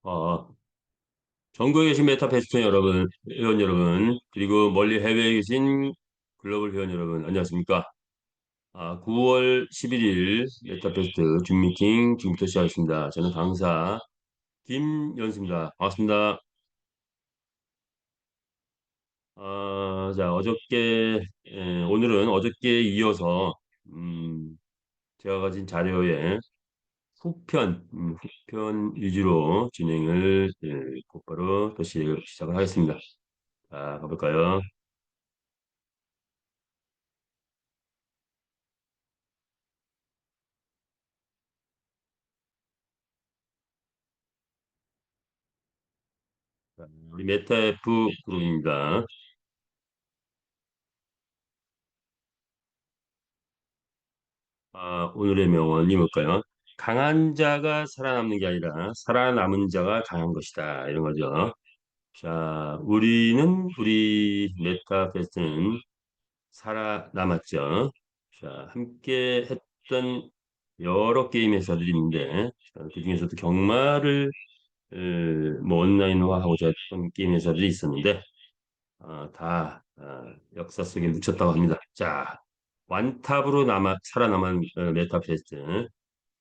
어, 전국에 계신 메타페스트 여러분, 회원 여러분, 그리고 멀리 해외에 계신 글로벌 회원 여러분, 안녕하십니까? 9월 11일 메타페스트 줌 미팅 지금부터 시작하겠습니다. 저는 강사 김연수입니다. 반갑습니다. 자, 오늘은 어저께 이어서, 음, 제가 가진 자료의 후편 위주로 진행을 곧바로 다시 시작을 하겠습니다. 자, 가볼까요? 자, 우리 메타F 그룹입니다. 오늘의 명언이 뭘까요? 강한 자가 살아남는 게 아니라 살아남은 자가 강한 것이다. 이런 거죠. 자, 우리 메타페스트는 살아남았죠. 자, 함께 했던 여러 게임 회사들이 있는데, 자, 그중에서도 경마를 뭐 온라인화하고자 했던 게임 회사들이 있었는데, 다 역사 속에 묻혔다고 합니다. 자, 완탑으로 살아남은 메타퀘스트.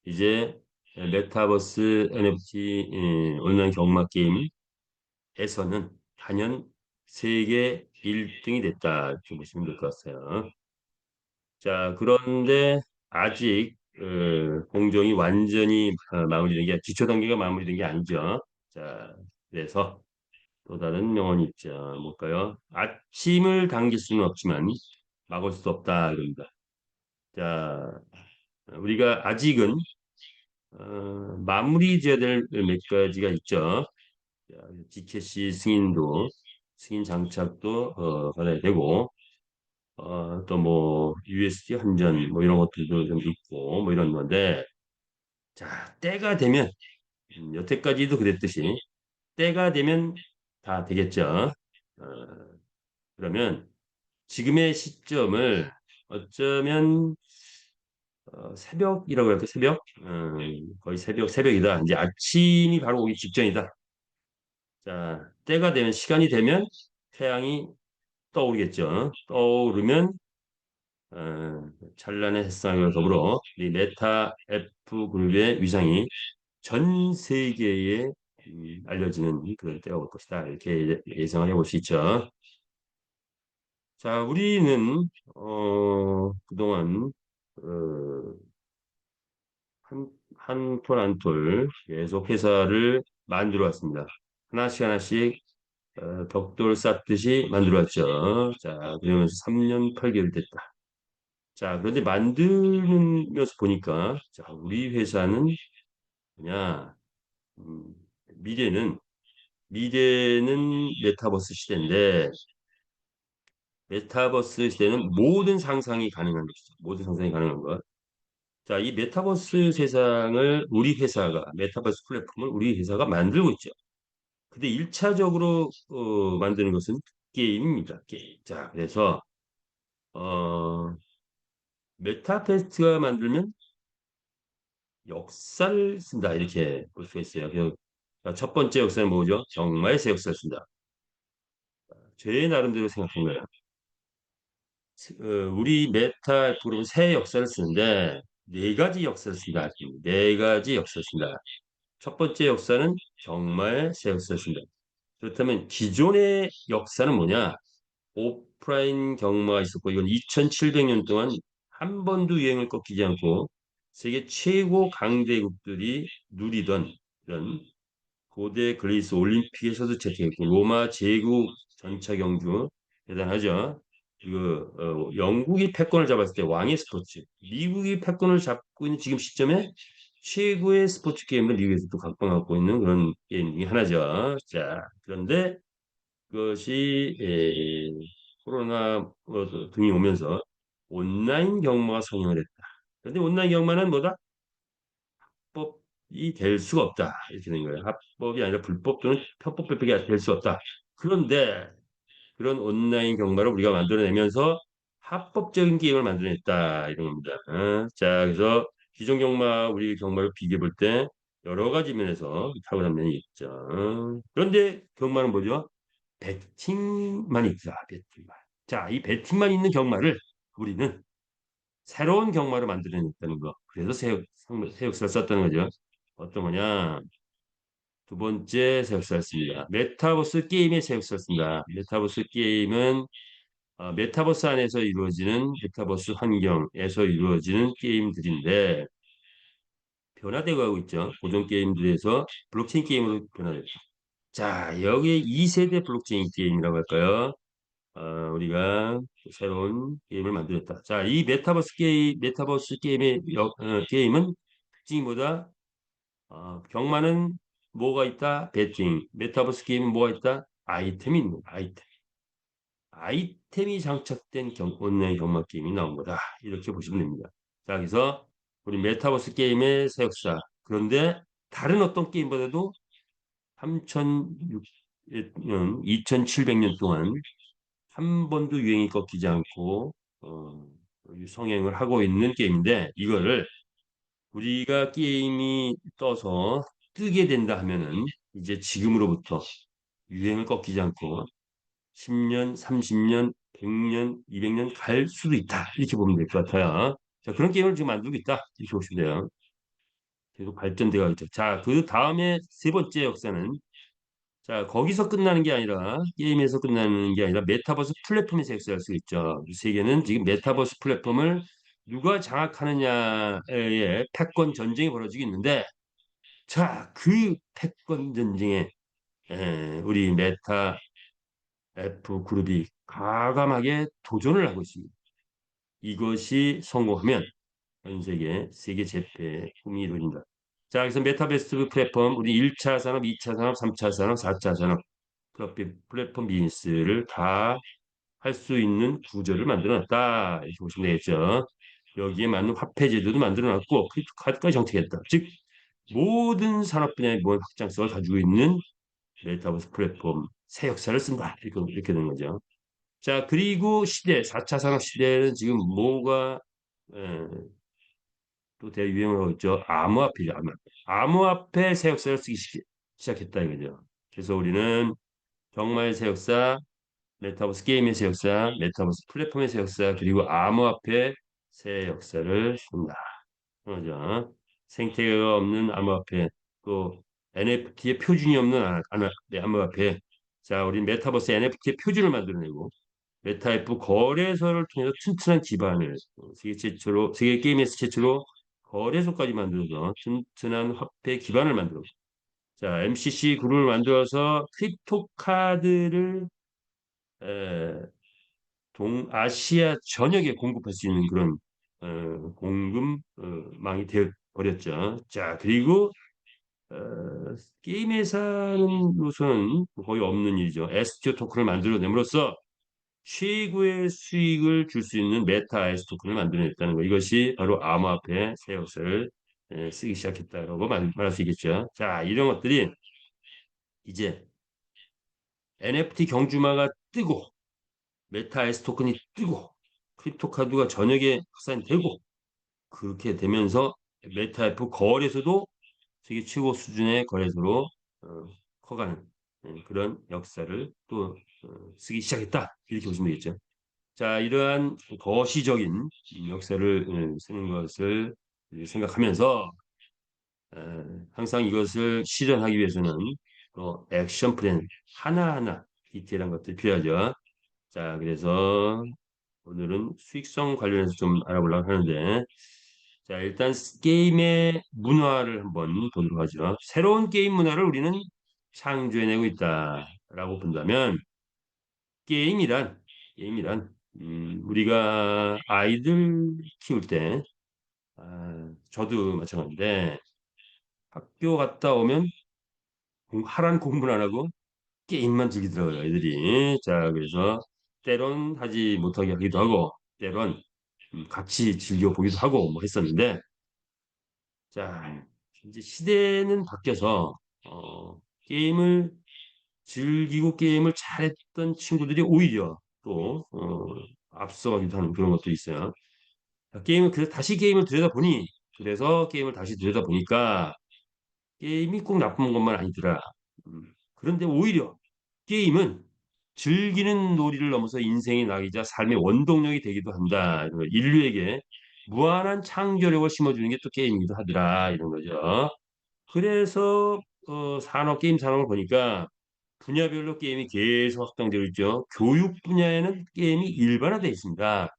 이제 메타버스 NFT 온라인 경마 게임에서는 단연 세계 1등이 됐다. 이렇게 보시면 될 것 같아요. 자, 그런데 아직 공정이 완전히 마무리된 게 기초 단계가 마무리된 게 아니죠. 자, 그래서 또 다른 명언이 있죠. 뭘까요? 아침을 당길 수는 없지만 막을 수 없다 이겁니다. 자, 우리가 아직은 마무리 지어야 될 몇 가지가 있죠. 자, GKC 승인 장착도 받아야 되고 또 뭐 USD 환전 뭐 이런 것들도 좀 있고 뭐 이런 건데 자, 때가 되면 여태까지도 그랬듯이 때가 되면 다 되겠죠. 어, 그러면 지금의 시점을 어쩌면 새벽이라고 할까 새벽? 거의 새벽이다. 이제 아침이 바로 오기 직전이다. 자, 때가 되면 시간이 되면 태양이 떠오르겠죠. 떠오르면 찬란의 햇살과 더불어 이 메타 F 그룹의 위상이 전 세계에 알려지는 그런 때가 올 것이다. 이렇게 예상을 해볼 수 있죠. 자, 우리는 그동안 어, 한 톨 한 톨 계속 회사를 만들어 왔습니다. 하나씩 하나씩 벽돌 쌓듯이 만들어 왔죠. 자, 그러면서 3년 8개월 됐다. 자, 그런데 만들면서 보니까 자, 우리 회사는 그냥 음, 미래는 미래는 메타버스 시대인데 메타버스 시대는 모든 상상이 가능한 것이죠. 모든 상상이 가능한 것. 자, 이 메타버스 세상을 우리 회사가, 메타버스 플랫폼을 우리 회사가 만들고 있죠. 근데 1차적으로 만드는 것은 게임입니다. 게임. 자, 그래서 어, 메타퀘스트가 만들면 역사를 쓴다. 이렇게 볼 수가 있어요. 그래서 첫 번째 역사는 뭐죠? 정말 새 역사를 쓴다. 제 나름대로 생각한 거예요. 우리 메타 프로그램은 새 역사를 쓰는데 네 가지 역사를 쓴다. 네 가지 역사를 쓴다. 첫 번째 역사는 정말 새 역사를 쓴다. 그렇다면 기존의 역사는 뭐냐? 오프라인 경마가 있었고 이건 2700년 동안 한 번도 유행을 꺾이지 않고 세계 최고 강대국들이 누리던 이런 고대 그리스 올림픽에서도 채택했고 로마 제국 전차 경주 대단하죠. 그 영국이 패권을 잡았을 때 왕의 스포츠, 미국이 패권을 잡고 있는 지금 시점에 최고의 스포츠 게임을 미국에서 또 각광하고 있는 그런 게임 중에 하나죠. 자, 그런데 그것이 코로나 등이 오면서 온라인 경마가 성행을 했다. 그런데 온라인 경마는 뭐다? 합법이 될 수가 없다. 이렇게 된 거예요. 합법이 아니라 불법 또는 편법법이 될 수 없다. 그런데 그런 온라인 경마를 우리가 만들어내면서 합법적인 게임을 만들어냈다. 이런 겁니다. 자, 그래서 기존 경마, 우리 경마를 비교해 볼 때 여러 가지 면에서 탁월한 면이 있죠. 그런데 경마는 뭐죠? 배팅만 있다. 배팅만. 자, 이 배팅만 있는 경마를 우리는 새로운 경마를 만들어냈다는 거. 그래서 새 역사를 썼다는 거죠. 어떤 거냐? 두 번째 새 역사를 씁니다. 메타버스 게임의 새 역사를 씁니다. 메타버스 게임은 메타버스 안에서 이루어지는 메타버스 환경에서 이루어지는 게임들인데 변화되고 가고 있죠. 고전 게임들에서 블록체인 게임으로 변화됐다. 자, 여기에 2세대 블록체인 게임이라고 할까요? 우리가 새로운 게임을 만들었다. 자, 이 메타버스 게임의 게임은 특징이 뭐다? 경마는 뭐가 있다? 배팅. 메타버스 게임은 뭐가 있다? 아이템이 있는 거다. 아이템. 아이템이 장착된 온라인 경마 게임이 나온 거다. 이렇게 보시면 됩니다. 자, 그래서 우리 메타버스 게임의 새 역사. 그런데 다른 어떤 게임보다도 3006년, 2700년 동안 한 번도 유행이 꺾이지 않고 성행을 하고 있는 게임인데 이거를 우리가 게임이 떠서 뜨게 된다 하면은 이제 지금으로부터 유행을 꺾이지 않고 10년, 30년, 100년, 200년 갈 수도 있다. 이렇게 보면 될 것 같아요. 자, 그런 게임을 지금 만들고 있다. 이렇게 보시면 돼요. 계속 발전되어 있죠. 자, 그 다음에 세 번째 역사는 자, 거기서 끝나는 게 아니라 게임에서 끝나는 게 아니라 메타버스 플랫폼에서 역사할 수 있죠. 이 세계는 지금 메타버스 플랫폼을 누가 장악하느냐의 패권 전쟁이 벌어지고 있는데 자, 그 패권 전쟁에 우리 메타 F 그룹이 과감하게 도전을 하고 있습니다. 이것이 성공하면 전 세계 재패의 꿈이 이루어진다. 자, 그래서 메타버스 플랫폼 우리 1차 산업, 2차 산업, 3차 산업, 4차 산업 플랫폼 비즈니스를 다 할 수 있는 구조를 만들어놨다. 이렇게 보시면 되겠죠. 여기에 맞는 화폐 제도도 만들어놨고 크립토카드까지 정착했다. 즉 모든 산업 분야의 모든 확장성을 가지고 있는 메타버스 플랫폼 새 역사를 쓴다. 이렇게 되는 거죠. 자, 그리고 시대, 4차 산업 시대는 지금 뭐가 에, 또 대유행을 하고 있죠. 암호화폐죠. 암호화폐. 암호화폐 새 역사를 쓰기 시작했다 이거죠. 그래서 우리는 정말 새 역사, 메타버스 게임의 새 역사, 메타버스 플랫폼의 새 역사, 그리고 암호화폐 새 역사를 쓴다. 그러죠. 생태계가 없는 암호화폐, 또 NFT의 표준이 없는 암호화폐. 자, 우리 메타버스 NFT의 표준을 만들어내고 메타F 거래소를 통해서 튼튼한 기반을 세계 게임에서 최초로 거래소까지 만들어서 튼튼한 화폐 기반을 만들어. 자, MCC 그룹을 만들어서 크립토 카드를 동아시아 전역에 공급할 수 있는 그런 공급망이 되어 버렸죠. 자, 그리고 어, 게임 회사로서는 거의 없는 일이죠. STO 토큰을 만들어냄으로써 최고의 수익을 줄 수 있는 메타 S 토큰을 만들어냈다는 거. 이것이 바로 암호화폐 새 역사를 쓰기 시작했다라고 말할 수 있겠죠. 자, 이런 것들이 이제 NFT 경주마가 뜨고 메타 S 토큰이 뜨고 크립토 카드가 전역에 확산되고 그렇게 되면서 메타F 거래소도 세계 최고 수준의 거래소로 커가는 그런 역사를 또 쓰기 시작했다 이렇게 보시면 되겠죠. 자, 이러한 거시적인 역사를 쓰는 것을 생각하면서 항상 이것을 실현하기 위해서는 액션 플랜 하나하나 디테일한 것들이 필요하죠. 자, 그래서 오늘은 수익성 관련해서 좀 알아보려고 하는데, 자, 일단 게임의 문화를 한번 보도록 하죠. 새로운 게임 문화를 우리는 창조해내고 있다라고 본다면, 게임이란, 우리가 아이들 키울 때, 저도 마찬가지인데, 학교 갔다 오면 하라는 공부는 안 하고 게임만 즐기더라고요, 애들이. 자, 그래서 때론 하지 못하게 하기도 하고, 때론 같이 즐겨보기도 하고 뭐 했었는데, 자, 이제 시대는 바뀌어서, 게임을 즐기고 게임을 잘했던 친구들이 오히려 또, 앞서가기도 하는 그런 것도 있어요. 자, 그래서 다시 게임을 들여다보니, 그래서 게임을 다시 들여다보니까, 게임이 꼭 나쁜 것만 아니더라. 그런데 오히려 게임은 즐기는 놀이를 넘어서 인생의 낙이자 삶의 원동력이 되기도 한다. 이런 거. 인류에게 무한한 창조력을 심어주는 게 또 게임이기도 하더라. 이런 거죠. 그래서 게임 산업을 보니까 분야별로 게임이 계속 확장되고 있죠. 교육 분야에는 게임이 일반화되어 있습니다.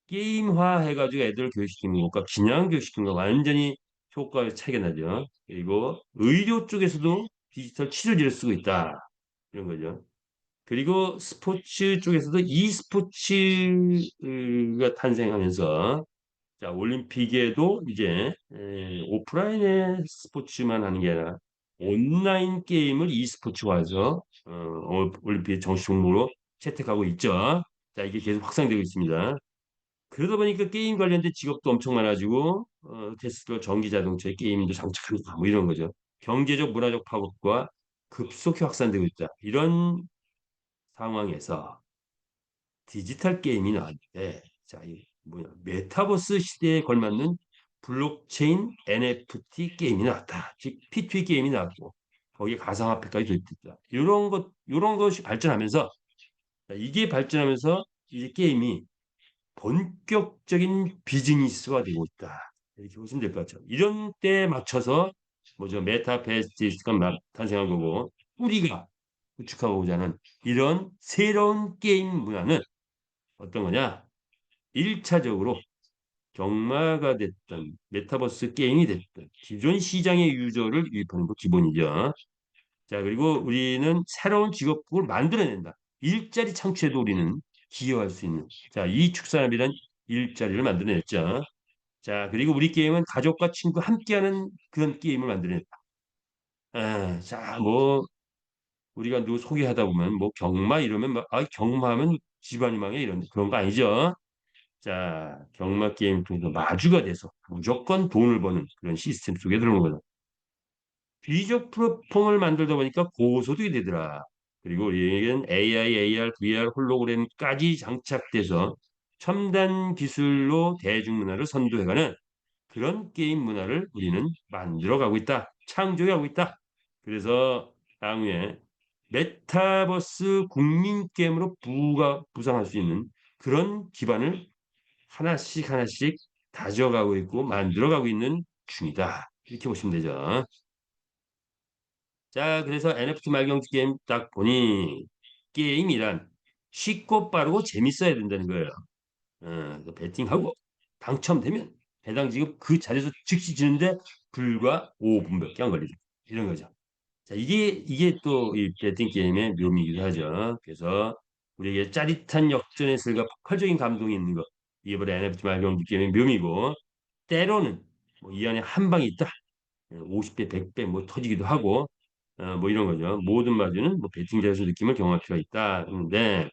게임화 해가지고 애들을 교육시키는 것과 그냥 교육시키는 거 완전히 효과가 차이가 나죠. 그리고 의료 쪽에서도 디지털 치료제를 쓰고 있다. 이런 거죠. 그리고 스포츠 쪽에서도 e스포츠가 탄생하면서 자, 올림픽에도 이제 오프라인의 스포츠만 하는 게 아니라 온라인 게임을 e스포츠화해서 올림픽 정식 종목으로 채택하고 있죠. 자, 이게 계속 확산되고 있습니다. 그러다 보니까 게임 관련된 직업도 엄청 많아지고 테슬라 전기 자동차에 게임도 장착한다 뭐 이런 거죠. 경제적 문화적 파급과 급속히 확산되고 있다. 이런 상황에서 디지털 게임이 나왔는데 자, 이 뭐냐 메타버스 시대에 걸맞는 블록체인 NFT 게임이 나왔다. 즉 P2E 게임이 나왔고 거기에 가상화폐까지 도입됐다. 이런 것이 발전하면서 자, 이게 발전하면서 이제 게임이 본격적인 비즈니스가 되고 있다. 이렇게 보시면 될 것 같죠. 이런 때에 맞춰서 뭐죠 메타버스가 탄생한 거고 우리가 구축하고자 하는 이런 새로운 게임 문화는 어떤 거냐? 1차적으로 경마가 됐던 메타버스 게임이 됐던 기존 시장의 유저를 유입하는 거 기본이죠. 자, 그리고 우리는 새로운 직업군을 만들어낸다. 일자리 창출에도 우리는 기여할 수 있는. 자, 이 축산업이란 일자리를 만들어냈죠. 자, 그리고 우리 게임은 가족과 친구 함께하는 그런 게임을 만들어냈다. 자, 뭐 우리가 누구 소개하다 보면 뭐 경마 이러면 막, 경마하면 집안이 망해 이런 그런 거 아니죠? 자, 경마 게임 통해서 마주가 돼서 무조건 돈을 버는 그런 시스템 속에 들어오는 거죠. 비디오 플랫폼을 만들다 보니까 고소득이 되더라. 그리고 우리에겐 AI, AR, VR, 홀로그램까지 장착돼서 첨단 기술로 대중문화를 선도해가는 그런 게임 문화를 우리는 만들어가고 있다. 창조하고 있다. 그래서 향후에 메타버스 국민 게임으로 부상할 수 있는 그런 기반을 하나씩 하나씩 다져가고 있고 만들어가고 있는 중이다. 이렇게 보시면 되죠. 자, 그래서 NFT 말경주 게임 딱 보니 게임이란 쉽고 빠르고 재밌어야 된다는 거예요. 그래서 배팅하고 당첨되면 해당 지급 그 자리에서 즉시 지는데 불과 5분밖에 안 걸리죠. 이런 거죠. 자, 이게 또 이 배팅 게임의 묘미이기도 하죠. 그래서 우리에게 짜릿한 역전의 슬과 폭발적인 감동이 있는 것. 이게 바로 NFT 말경주 게임의 묘미고 때로는 뭐 이 안에 한 방이 있다. 50배, 100배 뭐 터지기도 하고 뭐 이런 거죠. 모든 마주는 뭐 배팅자에서 느낌을 경험할 필요가 있다. 그런데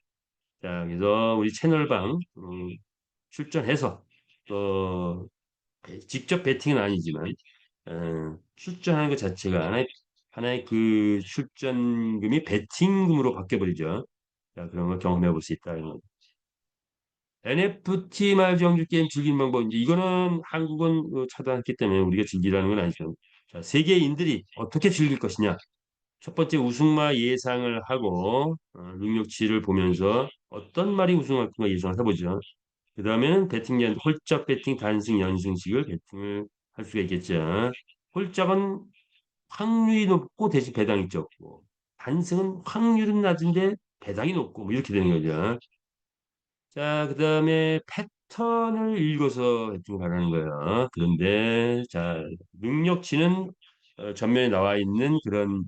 자, 그래서 우리 채널방 출전해서 또 직접 배팅은 아니지만 출전하는 것 자체가 하나의 그 출전금이 배팅금으로 바뀌어버리죠. 자, 그런 걸 경험해 볼 수 있다. 이런 거. NFT 말정주 게임 즐기는 방법 이제 이거는 한국은 차단했기 때문에 우리가 즐기라는 건 아니죠. 자, 세계인들이 어떻게 즐길 것이냐? 첫 번째 우승마 예상을 하고 능력치를 보면서 어떤 말이 우승할 건가 예상을 해보죠. 그 다음에는 배팅 홀짝 배팅 단승 연승식을 배팅을 할 수가 있겠죠. 홀짝은 확률이 높고 대신 배당이 적고 단승은 확률은 낮은데 배당이 높고 뭐 이렇게 되는 거죠. 자, 그 다음에 패턴을 읽어서 배팅을 하라는 거예요. 그런데 자 능력치는 전면에 나와 있는 그런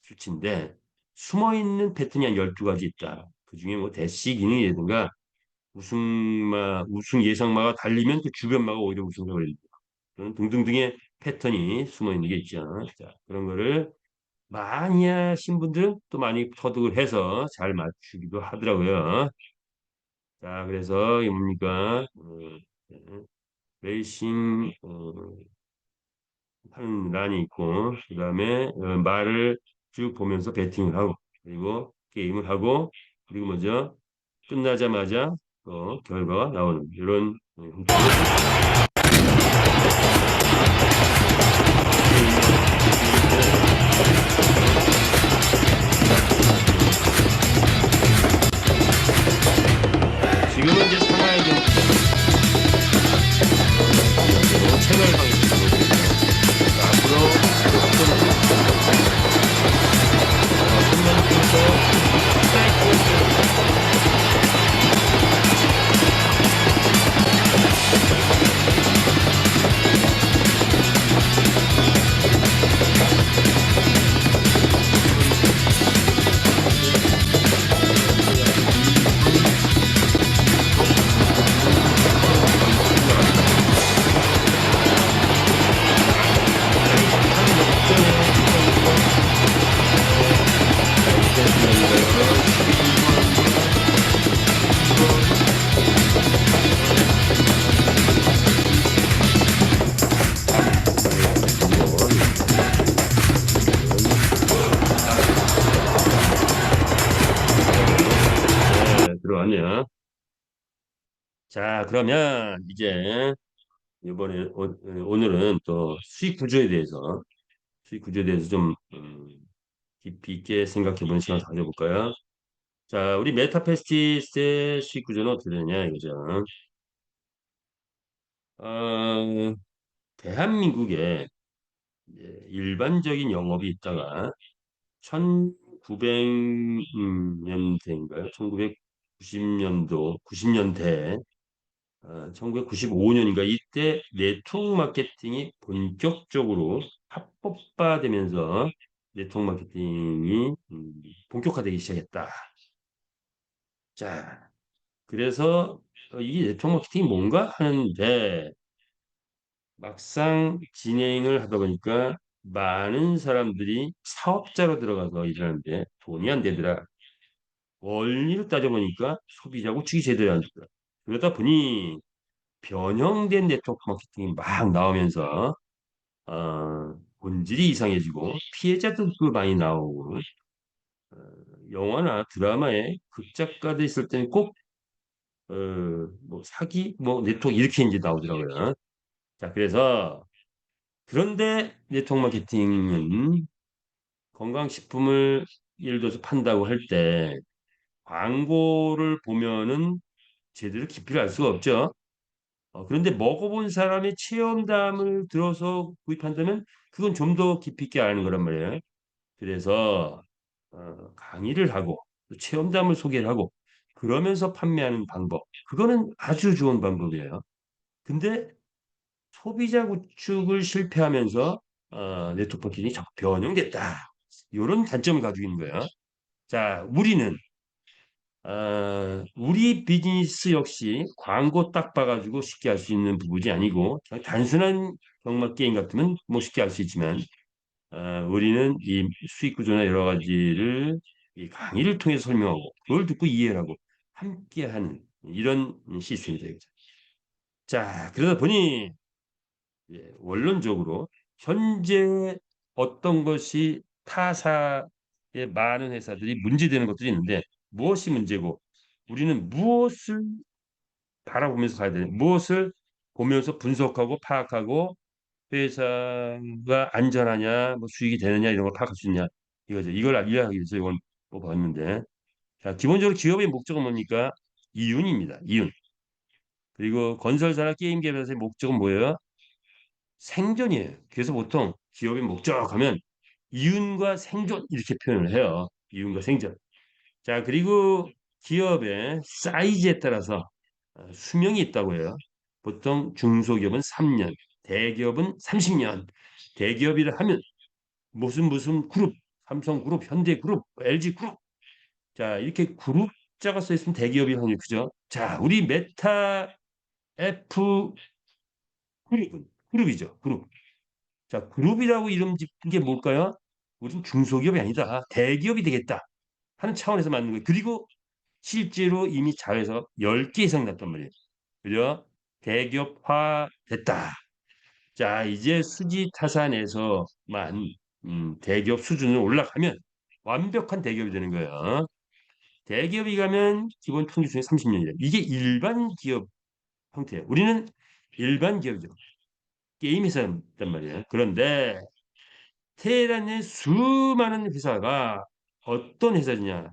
수치인데 숨어 있는 패턴이 한 12가지 있다. 그중에 뭐 대시 기능이라든가 우승 예상마가 달리면 그 주변마가 오히려 우승을 걸린다. 그런 등등등의 패턴이 숨어 있는 게 있죠. 자, 그런 거를 많이 하신 분들은 또 많이 터득을 해서 잘 맞추기도 하더라고요. 자, 그래서 이 뭡니까? 네, 레이싱 하는 란이 있고 그다음에 말을 쭉 보면서 배팅을 하고 그리고 게임을 하고 그리고 먼저 끝나자마자 또 결과가 나오는 이런 형태로 어렵네요. 자, 그러면 이제 이번에 오늘은 또 수익 구조에 대해서 좀 깊이 있게 생각해 보는 시간 가져볼까요? 자, 우리 메타페스티스의 수익 구조는 어떻게 되냐 이거죠. 어, 대한민국에 이제 일반적인 영업이 있다가 1900년대인가요? 1990년도, 90년대, 1995년인가 이때 네트워크 마케팅이 본격적으로 합법화되면서 네트워크 마케팅이 본격화되기 시작했다. 자, 그래서 이 네트워크 마케팅이 뭔가 하는데 막상 진행을 하다 보니까 많은 사람들이 사업자로 들어가서 일하는데 돈이 안 되더라. 원리를 따져보니까 소비자 구축이 제대로 안 되더라. 그러다 보니 변형된 네트워크 마케팅이 막 나오면서 본질이 이상해지고 피해자들도 많이 나오고 영화나 드라마에 극작가도 있을 때는 꼭 뭐 사기 뭐 네트워크 이렇게 이제 나오더라고요. 자, 그래서 그런데 네트워크 마케팅은 건강식품을 예를 들어서 판다고 할 때 광고를 보면은 제대로 깊이를 알 수가 없죠. 그런데 먹어본 사람의 체험담을 들어서 구입한다면 그건 좀 더 깊이 있게 아는 거란 말이에요. 그래서 강의를 하고 또 체험담을 소개를 하고 그러면서 판매하는 방법 그거는 아주 좋은 방법이에요. 근데 소비자 구축을 실패하면서 네트워크 마케팅이 자꾸 변형됐다. 이런 단점을 가지고 있는 거예요. 자, 우리 비즈니스 역시 광고 딱 봐가지고 쉽게 할 수 있는 부분이 아니고 그냥 단순한 경마 게임 같으면 뭐 쉽게 할 수 있지만 우리는 이 수익 구조나 여러 가지를 이 강의를 통해서 설명하고 그걸 듣고 이해를 하고 함께하는 이런 시스템이 되겠죠. 자, 그러다 보니 원론적으로 현재 어떤 것이 타사의 많은 회사들이 문제되는 것들이 있는데 무엇이 문제고 우리는 무엇을 바라보면서 가야 되냐 무엇을 보면서 분석하고 파악하고 회사가 안전하냐 뭐 수익이 되느냐 이런 걸 파악할 수 있냐 이거죠. 이걸 이해하기 위해서 이걸 뽑았는데 자, 기본적으로 기업의 목적은 뭡니까? 이윤입니다. 이윤. 그리고 건설사나 게임 개발사의 목적은 뭐예요? 생존이에요. 그래서 보통 기업의 목적하면 이윤과 생존 이렇게 표현을 해요. 이윤과 생존. 자, 그리고 기업의 사이즈에 따라서 수명이 있다고 해요. 보통 중소기업은 3년, 대기업은 30년. 대기업이라 하면 무슨 그룹, 삼성그룹, 현대그룹, LG그룹. 자, 이렇게 그룹자가 써 있으면 대기업이 확률이 크죠. 자, 우리 메타 F 그룹이죠. 그룹. 자, 그룹이라고 이름 짓는 게 뭘까요? 우리는 중소기업이 아니다. 대기업이 되겠다 하는 차원에서 만든 거예요. 그리고 실제로 이미 자회사가 10개 이상 났단 말이에요. 그죠? 대기업화 됐다. 자, 이제 수지 타산에서만 대기업 수준으로 올라가면 완벽한 대기업이 되는 거예요. 대기업이 가면 기본 평균 수준이 30년이래. 이게 일반 기업 형태예요. 우리는 일반 기업이죠. 게임 회사단 말이에요. 그런데 테헤란의 수많은 회사가 어떤 회사냐?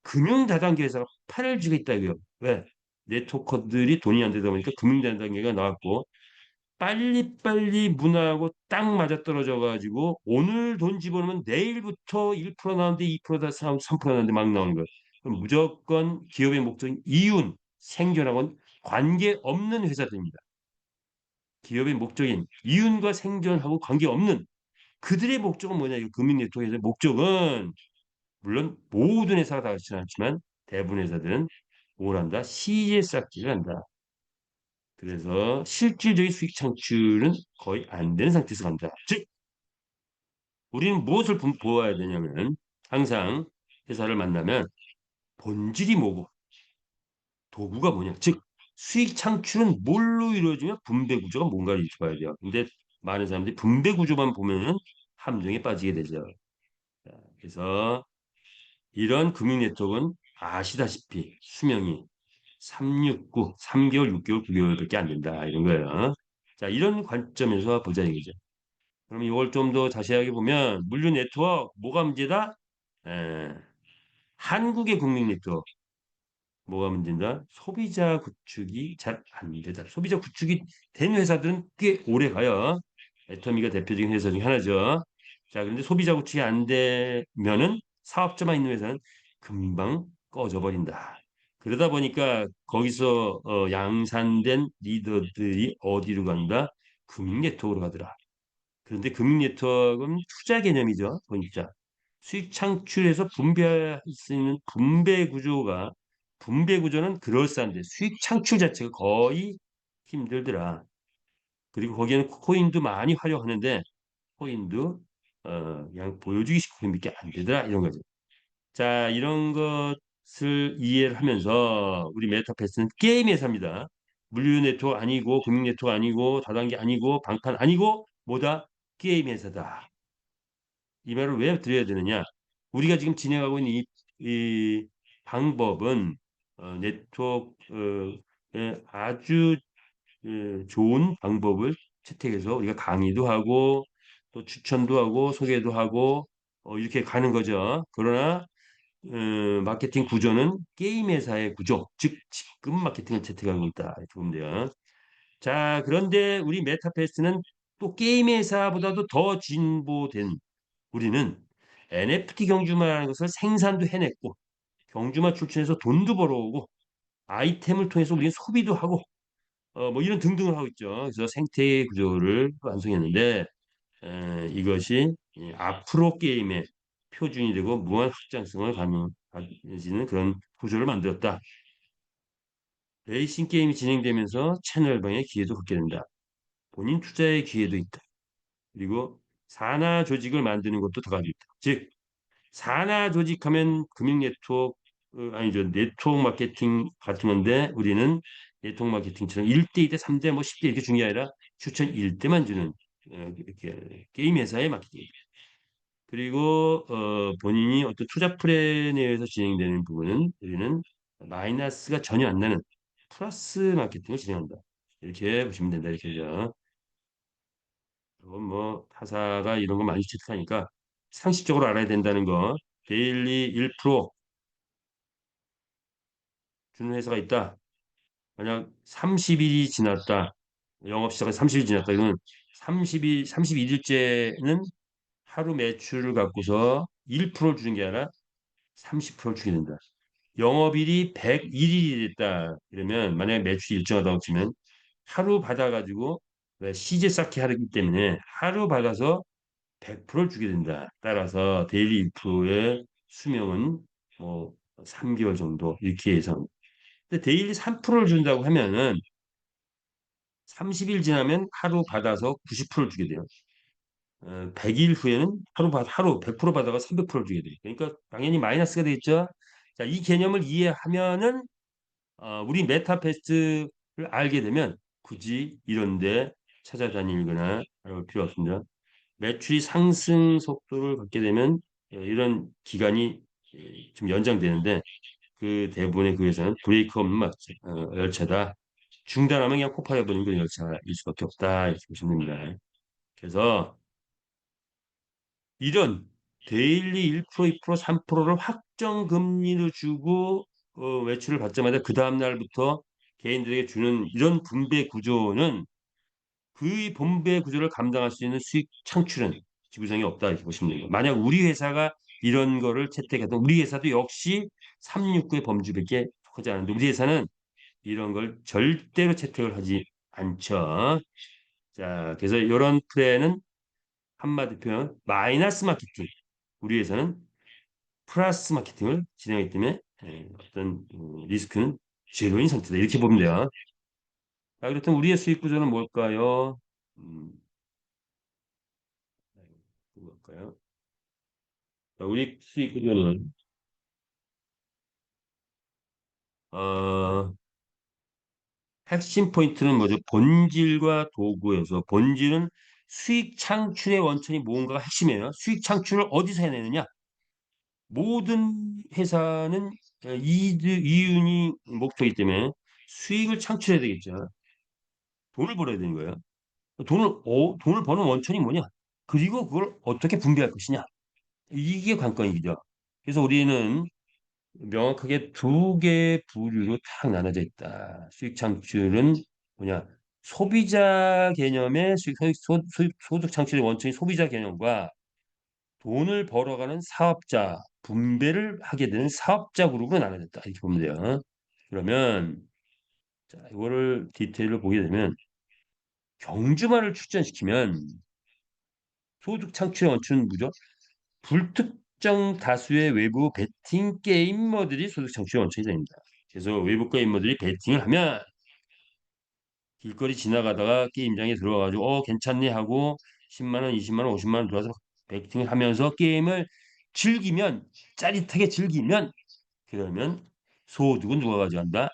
금융 다단계 회사가 팔을 쥐고 있다 이거요. 왜? 네트워커들이 돈이 안 되다 보니까 금융 다단계가 나왔고 빨리빨리 문화하고 딱 맞아떨어져 가지고 오늘 돈 집어넣으면 내일부터 1% 나오는데 2%다 3% 나오는데 막 나오는 거예요. 그럼 무조건 기업의 목적인 이윤, 생존하고는 관계없는 회사들입니다. 기업의 목적인 이윤과 생존하고 관계없는 그들의 목적은 뭐냐? 이 금융 네트워크의 목적은 물론 모든 회사가 다 그렇지는 않지만 대부분 회사들은 뭘 한다? 시제 쌓기를 한다. 그래서 실질적인 수익 창출은 거의 안 되는 상태에서 간다. 즉, 우리는 무엇을 보아야 되냐면 항상 회사를 만나면 본질이 뭐고 도구가 뭐냐. 즉, 수익 창출은 뭘로 이루어지며 분배 구조가 뭔가를 봐야 돼요. 근데 많은 사람들이 분배 구조만 보면은 함정에 빠지게 되죠. 자, 그래서 이런 금융 네트워크는 아시다시피 수명이 369, 3개월, 6개월, 9개월밖에 안 된다. 이런 거예요. 자, 이런 관점에서 보자 이거죠. 그럼 이걸 좀 더 자세하게 보면 물류 네트워크 뭐가 문제다? 에, 한국의 국민 네트워크 뭐가 문제다? 소비자 구축이 잘 안 되다. 소비자 구축이 된 회사들은 꽤 오래 가요. 애터미가 대표적인 회사 중에 하나죠. 자, 그런데 소비자 구축이 안 되면은 사업자만 있는 회사는 금방 꺼져 버린다. 그러다 보니까 거기서 양산된 리더들이 어디로 간다? 금융 네트워크로 가더라. 그런데 금융 네트워크는 투자 개념이죠. 보니까 수익 창출에서 분배할 수 있는 분배 구조는 그럴싸한데 수익 창출 자체가 거의 힘들더라. 그리고 거기에는 코인도 많이 활용하는데 코인도 그냥 보여주기식 코인밖에 안 되더라 이런 거죠. 자, 이런 것을 이해를 하면서 우리 메타패스는 게임 회사입니다. 물류 네트워크 아니고 금융 네트워크 아니고 다단계 아니고 방판 아니고 뭐다? 게임 회사다. 이 말을 왜 드려야 되느냐? 우리가 지금 진행하고 있는 이 방법은 네트워크의 아주 좋은 방법을 채택해서 우리가 강의도 하고 또 추천도 하고 소개도 하고 이렇게 가는 거죠. 그러나 마케팅 구조는 게임 회사의 구조, 즉 지금 마케팅을 채택하고 있다. 이렇게 보면 돼요. 자, 그런데 우리 메타패스는 또 게임 회사보다도 더 진보된 우리는 NFT 경주마라는 것을 생산도 해냈고 경주마 출신해서 돈도 벌어오고 아이템을 통해서 우리는 소비도 하고 뭐 이런 등등을 하고 있죠. 그래서 생태 구조를 완성했는데 이것이 앞으로 게임의 표준이 되고 무한 확장성을 가지는 그런 구조를 만들었다. 레이싱 게임이 진행되면서 채널방의 기회도 갖게 된다. 본인 투자의 기회도 있다. 그리고 산하 조직을 만드는 것도 더 가지고 있다. 즉 산하 조직하면 금융 네트워크 아니죠. 네트워크 마케팅 같은 건데 우리는 네트워크 마케팅처럼 1대, 2대, 3대, 뭐 10대 이렇게 중요한 게 아니라 추천 1대만 주는 이렇게 게임 회사의 마케팅. 그리고 본인이 어떤 투자 플랜에 의해서 진행되는 부분은 우리는 마이너스가 전혀 안 나는 플러스 마케팅을 진행한다. 이렇게 보시면 된다. 이렇게 죠. 그건 뭐 타사가 이런 거 많이 채택하니까 상식적으로 알아야 된다는 거. 데일리 1% 주는 회사가 있다. 만약 30일이 지났다. 영업 시작한 30일 지났다. 이러면 31일째는 하루 매출을 갖고서 1%를 주는 게 아니라 30%를 주게 된다. 영업일이 101일이 됐다. 이러면 만약에 매출이 일정하다고 치면 하루 받아가지고 왜 시제 쌓기 하기 때문에 하루 받아서 100%를 주게 된다. 따라서 데일리 1%의 수명은 뭐 3개월 정도 이렇게 예상. 근데 데일리 3%를 준다고 하면은 30일 지나면 하루 받아서 90%를 주게 돼요. 100일 후에는 하루 100% 받아가 300%를 주게 돼요. 그러니까 당연히 마이너스가 되겠죠. 자, 이 개념을 이해하면은 우리 메타패스를 알게 되면 굳이 이런데 찾아다니거나 할 필요 없습니다. 매출이 상승 속도를 갖게 되면 이런 기간이 좀 연장되는데 그 대부분의 그 회사는 브레이크 없는 열차다. 중단하면 그냥 폭발해버리는 그런 열차일 수밖에 없다. 이렇게 보시면 됩니다. 그래서 이런 데일리 1%, 2%, 3%를 확정 금리로 주고 외출을 받자마자 그 다음 날부터 개인들에게 주는 이런 분배 구조는 그 분배 구조를 감당할 수 있는 수익 창출은 지구상에 없다 이렇게 보시면 됩니다. 만약 우리 회사가 이런 거를 채택했던 우리 회사도 역시 369의 범주밖에 속하지 않은데 우리 회사는 이런 걸 절대로 채택을 하지 않죠. 자, 그래서 이런 플랜은 한마디 표현 마이너스 마케팅. 우리 회사는 플러스 마케팅을 진행하기 때문에 어떤 리스크는 제로인 상태다. 이렇게 보면 돼요. 자, 그렇다면 우리의 수익 구조는 뭘까요? 음, 뭘까요? 자, 우리 수익 구조는 어, 핵심 포인트는 뭐죠? 본질과 도구에서 본질은 수익 창출의 원천이 무언가가 핵심이에요. 수익 창출을 어디서 해내느냐? 모든 회사는 이윤이 목표이기 때문에 수익을 창출해야 되겠죠. 돈을 벌어야 되는 거예요. 돈을 버는 원천이 뭐냐? 그리고 그걸 어떻게 분배할 것이냐? 이게 관건이죠. 그래서 우리는 명확하게 두 개의 부류로 딱 나눠져 있다. 수익 창출은 뭐냐? 소비자 개념의 소득 창출의 원천이 소비자 개념과 돈을 벌어가는 사업자, 분배를 하게 되는 사업자 그룹으로 나눠졌다. 이렇게 보면 돼요. 그러면 자, 이거를 디테일로 보게 되면 경주마를 출전시키면 소득 창출의 원천은 뭐죠? 불특정 다수의 외부 베팅 게이머들이 소득 창출의 원천이 됩니다. 그래서 외부 게이머들이 베팅을 하면 길거리 지나가다가 게임장에 들어가가지고 괜찮네 하고 10만 원, 20만 원, 50만 원 들어와서 베팅을 하면서 게임을 즐기면 짜릿하게 즐기면 그러면 소득은 누가 가져간다?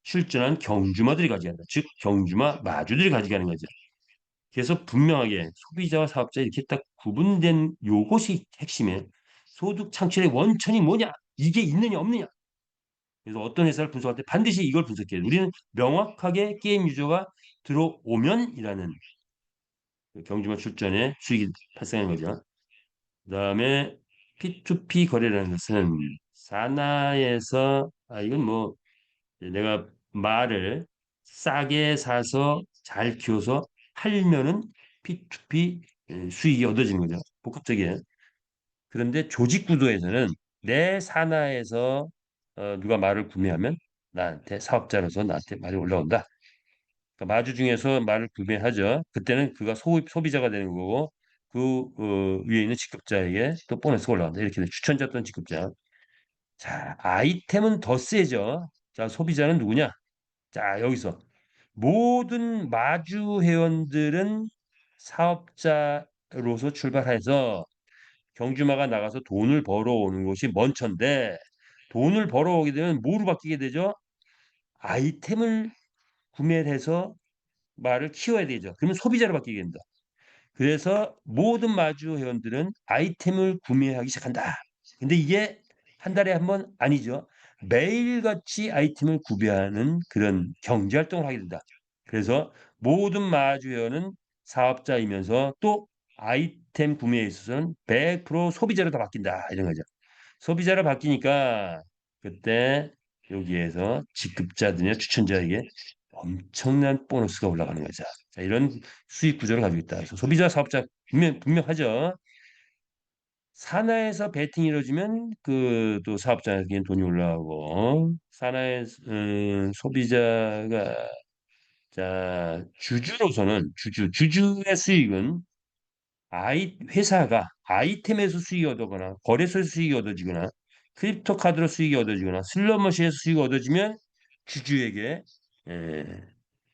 출전한 경주마들이 가져간다. 즉 경주마 마주들이 가져가는 거죠. 그래서 분명하게 소비자와 사업자 이렇게 딱 구분된 요것이 핵심이에요. 소득 창출의 원천이 뭐냐? 이게 있느냐 없느냐? 그래서 어떤 회사를 분석할 때 반드시 이걸 분석해야 돼요. 우리는 명확하게 게임 유저가 들어오면이라는 그 경주마 출전에 수익이 발생하는 거죠. 그다음에 P2P 거래라는 것은 사나에서 이건 뭐 내가 말을 싸게 사서 잘 키워서 팔면은 P2P 수익이 얻어지는 거죠. 복합적이에요. 그런데 조직 구도에서는 내 산하에서 누가 말을 구매하면 나한테 사업자로서 나한테 말이 올라온다. 그러니까 마주 중에서 말을 구매하죠. 그때는 그가 소비자가 되는 거고 그 위에 있는 직급자에게 또 보너스가 올라간다. 이렇게 돼. 추천자 또는 직급자. 자, 아이템은 더 세죠. 자, 소비자는 누구냐? 자, 여기서 모든 마주 회원들은 사업자로서 출발해서 경주마가 나가서 돈을 벌어오는 것이 먼저인데 돈을 벌어오게 되면 뭐로 바뀌게 되죠? 아이템을 구매를 해서 말을 키워야 되죠. 그러면 소비자로 바뀌게 된다. 그래서 모든 마주 회원들은 아이템을 구매하기 시작한다. 근데 이게 한 달에 한 번 아니죠. 매일같이 아이템을 구매하는 그런 경제 활동을 하게 된다. 그래서 모든 마주 회원은 사업자이면서 또 아이템 구매에 있어서는 100% 소비자로 다 바뀐다. 이런 거죠. 소비자로 바뀌니까 그때 여기에서 직급자들이나 추천자에게 엄청난 보너스가 올라가는 거죠. 자, 이런 수익 구조를 가지고 있다. 그래서 소비자, 사업자 분명하죠. 산하에서 베팅이 이루어지면 그 또 사업자에게는 돈이 올라가고 산하의 소비자가 자 주주로서는 주주의 수익은 회사가 아이템에서 수익이 얻거나 거래소에서 수익이 얻어지거나 크립토 카드로 수익이 얻어지거나 슬롯머신에서 수익이 얻어지면 주주에게 에,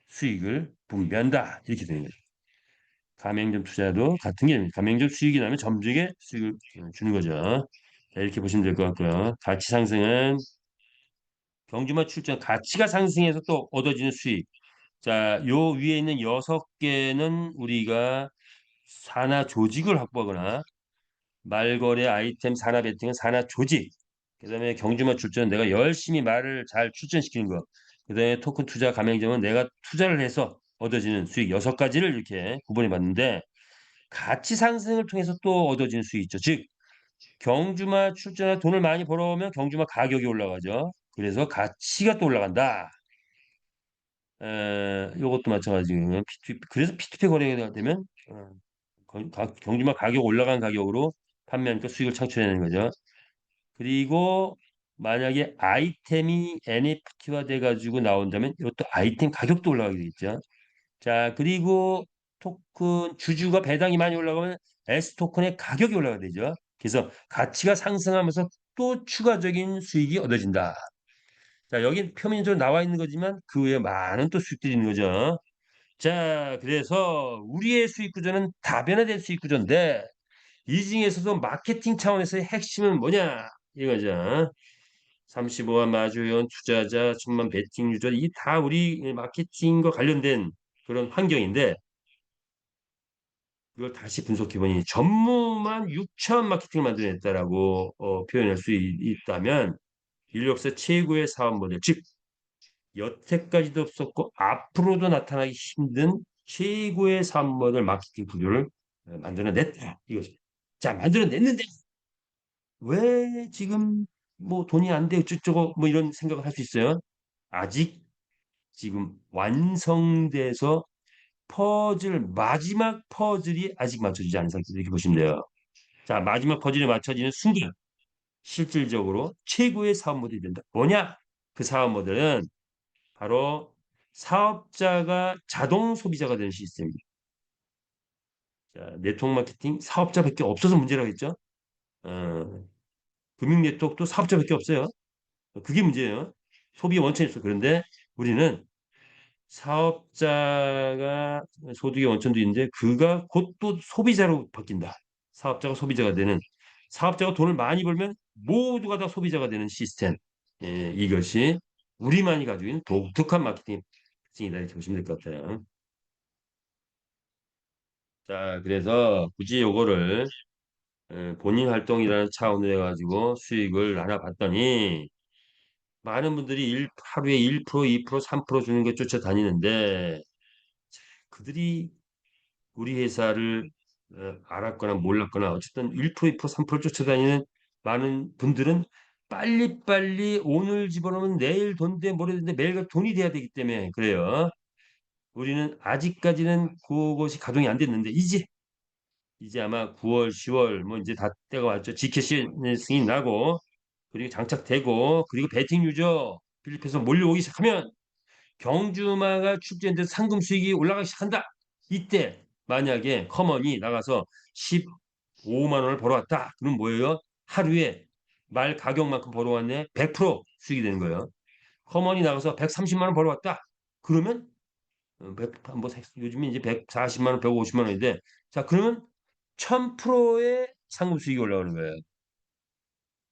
수익을 분배한다 이렇게 되는 거죠. 가맹점 투자도 같은 개념입니다. 가맹점 수익이 나면 점주에게 수익을 주는 거죠. 자, 이렇게 보시면 될 것 같고요. 가치 상승은 경주마 출전 가치가 상승해서 또 얻어지는 수익. 자, 요 위에 있는 6개는 우리가 산하 조직을 확보하거나 말거래 아이템 산하 베팅은 산하 조직. 그다음에 경주마 출전은 내가 열심히 말을 잘 출전시키는 거. 그다음에 토큰 투자 가맹점은 내가 투자를 해서 얻어지는 수익 6가지를 이렇게 구분해 봤는데 가치 상승을 통해서 또 얻어지는 수익이 있죠. 즉 경주마 출전해 돈을 많이 벌어오면 경주마 가격이 올라가죠. 그래서 가치가 또 올라간다. 이것도 마찬가지고 그래서 P2P 거래가 되면 경주마 가격 올라간 가격으로 판매하니까 수익을 창출해내는 거죠. 그리고 만약에 아이템이 NFT화 돼가지고 나온다면 이것도 아이템 가격도 올라가게 되겠죠. 자, 그리고 토큰 주주가 배당이 많이 올라가면 S 토큰의 가격이 올라가게 되죠. 그래서 가치가 상승하면서 또 추가적인 수익이 얻어진다. 자, 여기 표면적으로 나와 있는 거지만 그 외에 많은 또 수익들이 있는 거죠. 자, 그래서 우리의 수익 구조는 다변화된 수익 구조인데 이 중에서도 마케팅 차원에서의 핵심은 뭐냐? 이거죠. 35만 마주연 투자자, 천만 베팅 유저 이 다 우리 마케팅과 관련된 그런 환경인데 그걸 다시 분석해보니 전무만 6천 마케팅을 만들어냈다라고 표현할 수 있다면 인류 역사 최고의 사업 모델, 즉 여태까지도 없었고 앞으로도 나타나기 힘든 최고의 사업 모델 마케팅 구조를 만들어냈다 이거죠. 자, 만들어냈는데 왜 지금 뭐 돈이 안 돼, 어쩌고 뭐 이런 생각을 할 수 있어요. 아직 지금 완성돼서 마지막 퍼즐이 아직 맞춰지지 않은 상태다 이렇게 보시면 돼요. 자, 마지막 퍼즐이 맞춰지는 순간 실질적으로 최고의 사업 모델이 된다. 뭐냐? 그 사업 모델은 바로 사업자가 자동 소비자가 되는 시스템입니다. 자, 네트워크 마케팅 사업자밖에 없어서 문제라고 했죠. 어, 금융 네트워크도 사업자밖에 없어요. 그게 문제예요. 소비 원천이 있어. 그런데 우리는 사업자가 소득의 원천도 있는데 그가 곧 또 소비자로 바뀐다. 사업자가 소비자가 되는 사업자가 돈을 많이 벌면 모두가 다 소비자가 되는 시스템. 예, 이것이 우리만이 가지고 있는 독특한 마케팅 특징이다 이렇게 보시면 될 것 같아요. 자, 그래서 굳이 요거를 본인 활동이라는 차원으로 해가지고 수익을 나눠봤더니 많은 분들이 하루에 1%, 2%, 3% 주는 것 쫓아다니는데 그들이 우리 회사를 알았거나 몰랐거나 어쨌든 1%, 2%, 3% 쫓아다니는 많은 분들은 빨리빨리 오늘 집어넣으면 내일 돈돼 모레 돈돼 매일 돈이 돼야 되기 때문에 그래요. 우리는 아직까지는 그것이 가동이 안 됐는데 이제 아마 9월, 10월 뭐 이제 다 때가 왔죠. 지켓 승인 나고 그리고 장착되고 그리고 베팅 유저 필리핀에서 몰려오기 시작하면 경주마가 축제인데 상금 수익이 올라가기 시작한다. 이때 만약에 커먼이 나가서 15만 원을 벌어왔다. 그럼 뭐예요? 하루에 말 가격만큼 벌어왔네. 100% 수익이 되는 거예요. 커먼이 나가서 130만 원 벌어왔다. 그러면 뭐 요즘에 이제 140만 원, 150만 원인데 자 그러면 1000%의 상금 수익이 올라오는 거예요.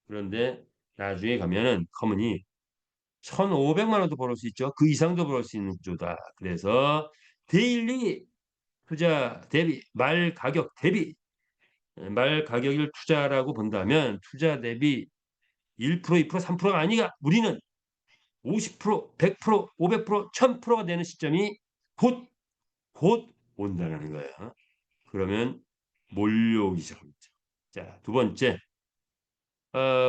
그런데 나중에 가면은 커먼이 1,500만 원도 벌을 수 있죠. 그 이상도 벌을 수 있는 구조다. 그래서 데일리 투자 대비 말 가격 대비 말 가격을 투자라고 본다면 투자 대비 1%, 2%, 3%가 아니라 우리는 50%, 100%, 500%, 1000%가 되는 시점이 곧 온다는 거예요. 그러면 몰려오기 시작합니다. 자, 두 번째,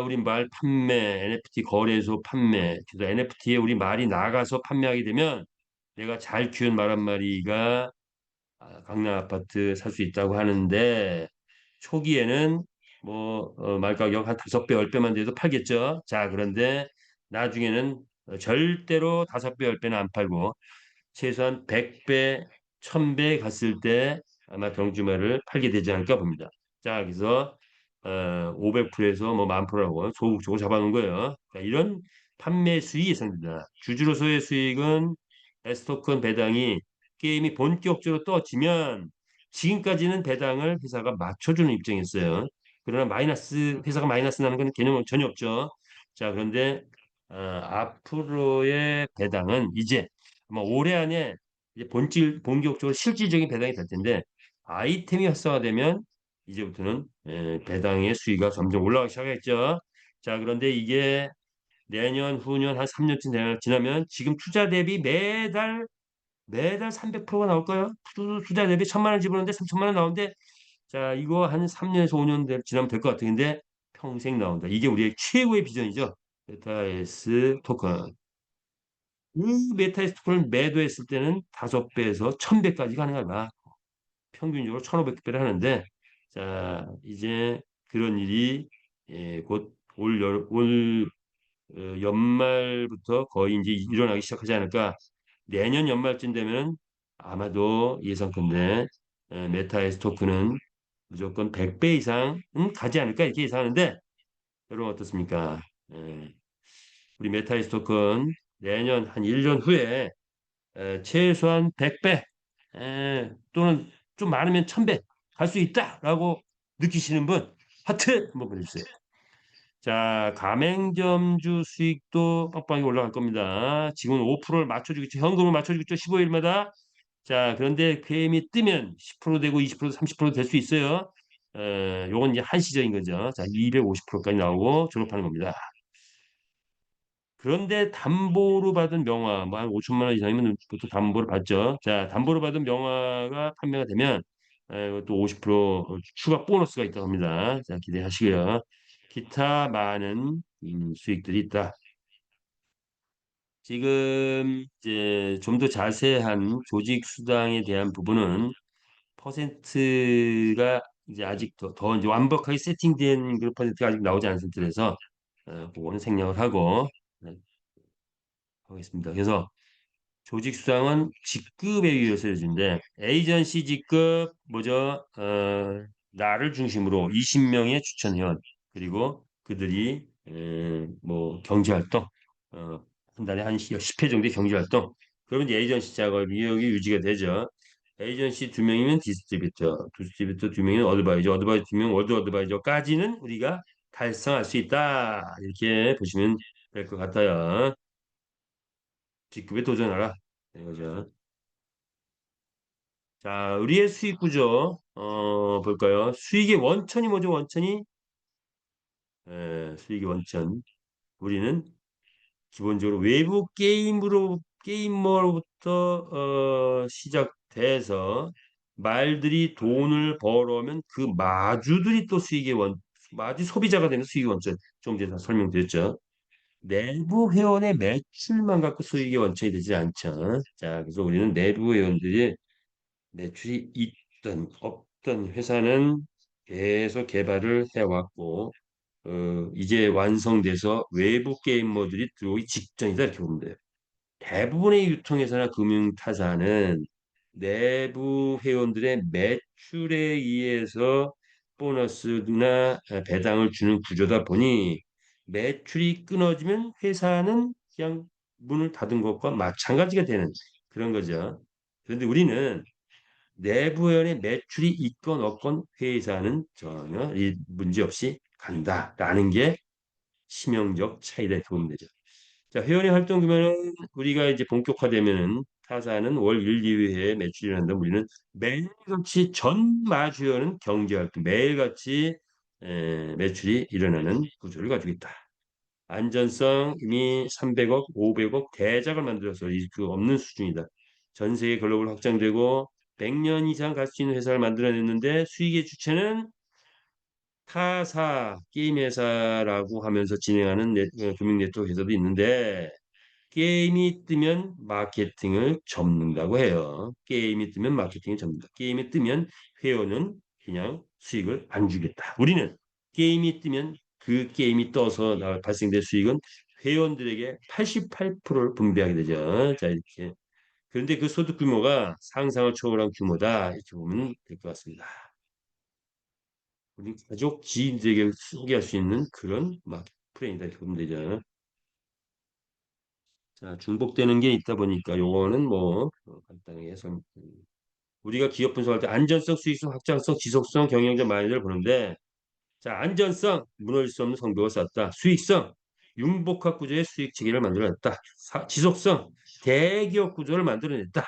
우리 말 판매, NFT 거래소 판매, 그래서 NFT에 우리 말이 나가서 판매하게 되면 내가 잘 키운 말 한 마리가 강남 아파트 살 수 있다고 하는데 초기에는 뭐 말가격 한 5배, 10배만 돼도 팔겠죠. 자, 그런데 나중에는 절대로 5배, 10배는 안 팔고 최소한 100배, 1000배 갔을 때 아마 경주말을 팔게 되지 않을까 봅니다. 자, 그래서 500%에서 뭐 10,000%라고 소극적으로 잡아놓은 거예요. 그러니까 이런 판매 수익이 예상된다. 주주로서의 수익은 S토큰 배당이 게임이 본격적으로 떠지면 지금까지는 배당을 회사가 맞춰주는 입장이었어요. 그러나 회사가 마이너스 나는 건 개념은 전혀 없죠. 자, 그런데 앞으로의 배당은 이제 아마 올해 안에 이제 본격적으로 실질적인 배당이 될 텐데 아이템이 활성화되면 이제부터는 배당의 수위가 점점 올라가기 시작했죠. 자, 그런데 이게 내년, 후년 한 3년쯤 지나면 지금 투자 대비 매달 300%가 나올까요? 투자 대비 1,000만 원 집어넣는데 3천만 원 나오는데 자, 이거 한 3년에서 5년 지나면 될 것 같은데 평생 나온다. 이게 우리의 최고의 비전이죠. 메타에스 토큰. 이 메타에스 토큰을 매도했을 때는 5배에서 1000배까지 가능하다. 평균적으로 1,500배를 하는데 자, 이제 그런 일이 곧 올 연말부터 거의 이제 일어나기 시작하지 않을까. 내년 연말쯤 되면 아마도 예상컨대 메타의 스토크는 무조건 100배 이상 가지 않을까 이렇게 예상하는데 여러분 어떻습니까? 에, 우리 메타의 스토크는 내년 한 1년 후에 최소한 100배 또는 좀 많으면 1000배 갈 수 있다라고 느끼시는 분 하트 한번 보내주세요. 자, 가맹점주 수익도 빡빡이 올라갈 겁니다. 지금 5%를 맞춰주겠죠. 현금을 맞춰주겠죠. 15일마다. 자, 그런데 괴임이 뜨면 10% 되고 20%, 30% 될 수 있어요. 요건 이제 한시적인 거죠. 자, 250%까지 나오고 졸업하는 겁니다. 그런데 담보로 받은 명화, 뭐 한 5천만 원 이상이면 보통 담보를 받죠. 자, 담보로 받은 명화가 판매가 되면 또 50% 추가 보너스가 있다고 합니다. 자, 기대하시고요. 기타 많은 수익들이 있다. 지금 이제 좀 더 자세한 조직 수당에 대한 부분은 퍼센트가 이제 아직 더 이제 완벽하게 세팅된 그 퍼센트가 아직 나오지 않은 상태라서 그거는 생략을 하고 네, 하겠습니다. 그래서 조직 수당은 직급에 의해서 해주는데 에이전시 직급 뭐죠? 나를 중심으로 20명의 추천 회원 그리고 그들이 뭐 경제 활동 한 달에 한 10회 정도의 경제 활동 그러면 이제 에이전시 작업이 여기 유지가 되죠. 에이전시 두 명이면 디스트리뷰터 두 명이면 어드바이저 두 명, 월드 어드바이저까지는 우리가 달성할 수 있다. 이렇게 보시면 될 것 같아요. 직급에 도전하라. 이거죠. 자, 우리의 수익 구조, 볼까요? 수익의 원천이 뭐죠? 원천이? 수익의 원천. 우리는 기본적으로 외부 게이머로부터, 시작돼서 말들이 돈을 벌어오면 그 마주들이 또 마주 소비자가 되는 수익의 원천. 좀 전에 다 설명드렸죠. 내부 회원의 매출만 갖고 수익의 원천이 되지 않죠. 자, 그래서 우리는 내부 회원들이 매출이 있든 없든 회사는 계속 개발을 해왔고 이제 완성돼서 외부 게이머들이 들어오기 직전이다 이렇게 보면 돼요. 대부분의 유통회사나 금융타사는 내부 회원들의 매출에 의해서 보너스나 배당을 주는 구조다 보니 매출이 끊어지면 회사는 그냥 문을 닫은 것과 마찬가지가 되는 그런 거죠. 그런데 우리는 내부 회원의 매출이 있건 없건 회사는 전혀 이 문제 없이 간다라는 게 치명적 차이다 이렇게 보면 되죠. 자, 회원의 활동 규모는 우리가 이제 본격화되면은 타사는 월 1, 2회에 매출이 난다. 우리는 매일같이 전 마주회원은 경제활동 매일같이 매출이 일어나는 구조를 가지고 있다. 안전성 이미 300억, 500억 대작을 만들어서 그 없는 수준이다. 전 세계 글로벌 확장되고 100년 이상 갈 수 있는 회사를 만들어냈는데 수익의 주체는 타사 게임 회사라고 하면서 진행하는 금융 네트워크 회사도 있는데 게임이 뜨면 마케팅을 접는다고 해요. 게임이 뜨면 마케팅을 접는다. 게임이 뜨면 회원은 그냥 수익을 안 주겠다. 우리는 게임이 뜨면 그 게임이 떠서 발생될 수익은 회원들에게 88%를 분배하게 되죠. 자, 이렇게. 그런데 그 소득 규모가 상상을 초월한 규모다. 이렇게 보면 될 것 같습니다. 우리 가족, 지인들에게 소개할 수 있는 그런 막 프레임이다. 이렇게 보면 되죠. 자, 중복되는 게 있다 보니까 요거는 뭐 간단하게 우리가 기업 분석할 때 안전성, 수익성, 확장성, 지속성, 경영적 마인드를 보는데 자, 안전성, 무너질 수 없는 성벽을 쌓았다. 수익성, 융복합 구조의 수익 체계를 만들어냈다. 지속성, 대기업 구조를 만들어냈다.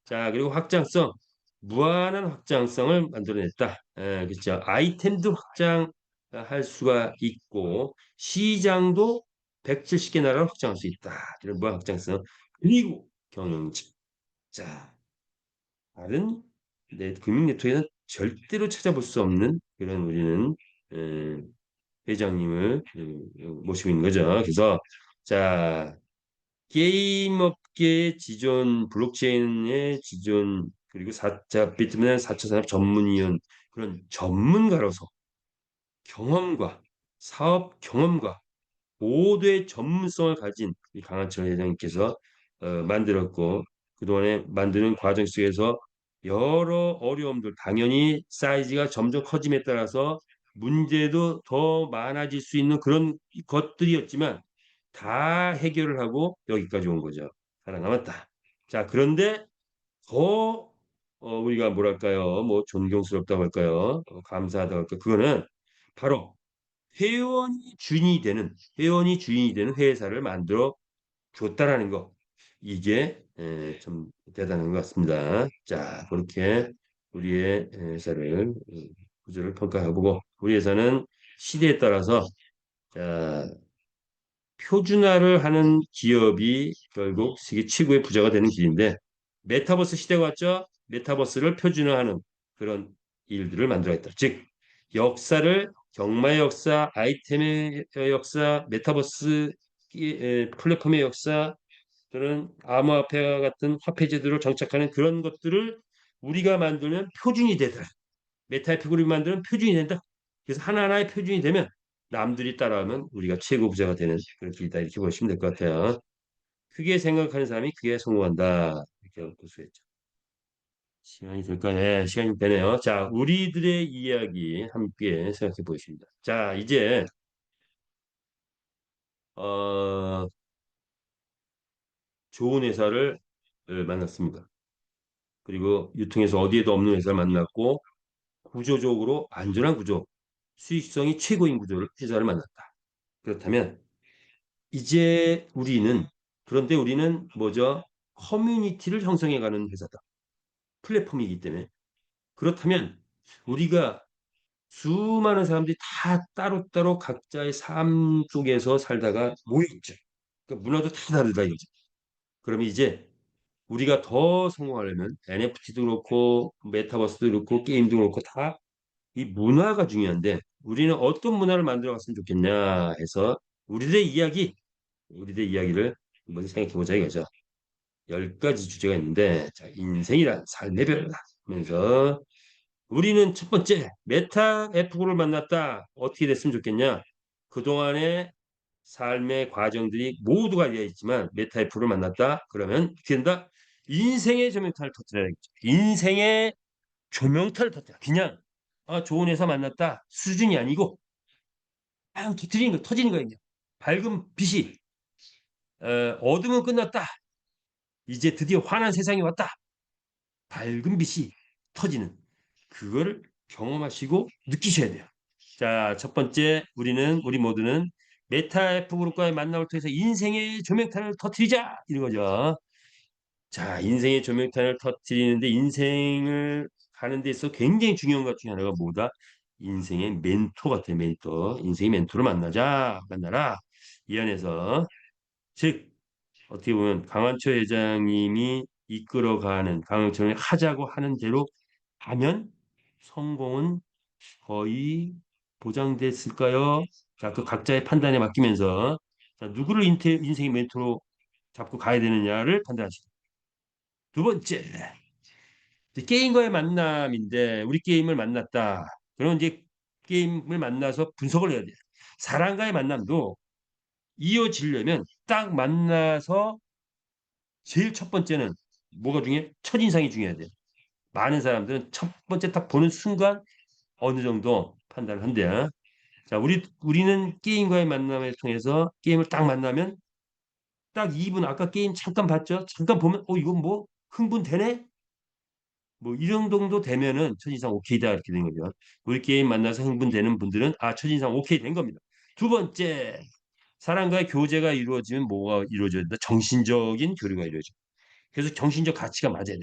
자, 그리고 확장성, 무한한 확장성을 만들어냈다. 그렇죠. 아이템도 확장할 수가 있고 시장도 170개 나라로 확장할 수 있다. 이런 무한 확장성. 그리고 경영직. 자, 다른 금융 네트워크에는 절대로 찾아볼 수 없는 그런 우리는 에, 회장님을 모시고 있는 거죠. 그래서 자, 게임 업계의 지존, 블록체인의 지존, 그리고 비트맨 4차 산업 전문위원 그런 전문가로서 경험과 사업 경험과 모두의 전문성을 가진 이 강한철 회장님께서 만들었고 그동안에 만드는 과정 속에서 여러 어려움들 당연히 사이즈가 점점 커짐에 따라서 문제도 더 많아질 수 있는 그런 것들이었지만 다 해결을 하고 여기까지 온 거죠. 살아남았다. 자, 그런데 더 우리가 뭐랄까요? 뭐 존경스럽다고 할까요? 감사하다고 할까요? 그거는 바로 회원이 주인이 되는 회사를 만들어 줬다라는 거. 이게 좀 대단한 것 같습니다. 자, 그렇게 우리의 회사를 구조를 평가해보고 우리 회사는 시대에 따라서 자, 표준화를 하는 기업이 결국 세계 최고의 부자가 되는 길인데 메타버스 시대가 왔죠. 메타버스를 표준화하는 그런 일들을 만들어냈다. 즉 역사를 경마의 역사, 아이템의 역사, 메타버스 플랫폼의 역사, 그런 암호화폐와 같은 화폐 제도를 정착하는 그런 것들을 우리가 만들면 표준이 되다. 메타에피그룹이 만드는 표준이 된다. 그래서 하나하나의 표준이 되면 남들이 따라하면 우리가 최고 부자가 되는 그런 길이다. 이렇게 보시면 될 것 같아요. 크게 생각하는 사람이 크게 성공한다. 이렇게 볼 수 있죠. 시간이 될까요? 네, 시간이 되네요. 자, 우리들의 이야기 함께 생각해 보겠습니다. 자, 이제 어, 좋은 회사를 만났습니다. 그리고 유통에서 어디에도 없는 회사를 만났고 구조적으로 안전한 구조, 수익성이 최고인 구조를 회사를 만났다. 그렇다면 이제 우리는 그런데 우리는 뭐죠? 커뮤니티를 형성해가는 회사다. 플랫폼이기 때문에. 그렇다면 우리가 수많은 사람들이 다 따로따로 각자의 삶 속에서 살다가 모여있죠. 그러니까 문화도 다 다르다 이거죠. 그러면 이제 우리가 더 성공하려면 NFT도 그렇고 메타버스도 그렇고 게임도 그렇고 다 이 문화가 중요한데 우리는 어떤 문화를 만들어 갔으면 좋겠냐 해서 우리들의 이야기, 우리들의 이야기를 한번 생각해 보자 이거죠. 10가지 주제가 있는데 자, 인생이란 삶의 별이다 하면서 우리는 첫 번째 메타 F구를 만났다. 어떻게 됐으면 좋겠냐? 그동안의 삶의 과정들이 모두가 되어 있지만 메타 F를 만났다. 그러면 어떻게 된다? 인생의 조명탄을 터뜨려야겠죠. 인생의 조명탄을 터뜨려. 그냥 좋은 회사 만났다. 수준이 아니고 터지는 거예요. 밝은 빛이 어둠은 끝났다. 이제 드디어 환한 세상이 왔다. 밝은 빛이 터지는 그거를 경험하시고 느끼셔야 돼요. 자, 첫 번째 우리 모두는 메타 F 그룹과의 만남을 통해서 인생의 조명탄을 터뜨리자 이런 거죠. 자, 인생의 조명탄을 터뜨리는데 인생을 가는 데 있어 굉장히 중요한 것 중에 하나가 뭐다? 인생의 멘토 같아요, 멘토. 인생의 멘토를 만나라. 이 안에서 즉 어떻게 보면 강원초 회장님이 이끌어가는 강원초를 하자고 하는 대로 가면 성공은 거의 보장됐을까요? 자, 그 각자의 판단에 맡기면서 자, 누구를 인생의 멘토로 잡고 가야 되느냐를 판단하시고 두 번째, 이제 게임과의 만남인데 우리 게임을 만났다. 그럼 이제 게임을 만나서 분석을 해야 돼요. 사람과의 만남도 이어지려면 딱 만나서 제일 첫 번째는 뭐가 중요해? 첫인상이 중요해야 돼. 많은 사람들은 첫 번째 딱 보는 순간 어느 정도 판단을 한대요. 자, 우리는 게임과의 만남을 통해서 게임을 딱 만나면 딱 2분 아까 게임 잠깐 봤죠? 잠깐 보면 이건 뭐 흥분되네? 뭐 이런 정도 되면은 첫인상 오케이다 이렇게 된 거죠. 우리 게임 만나서 흥분되는 분들은 첫인상 오케이 된 겁니다. 두 번째, 사람과의 교제가 이루어지면 뭐가 이루어져야 된다? 정신적인 교류가 이루어져. 그래서 정신적 가치가 맞아야 돼.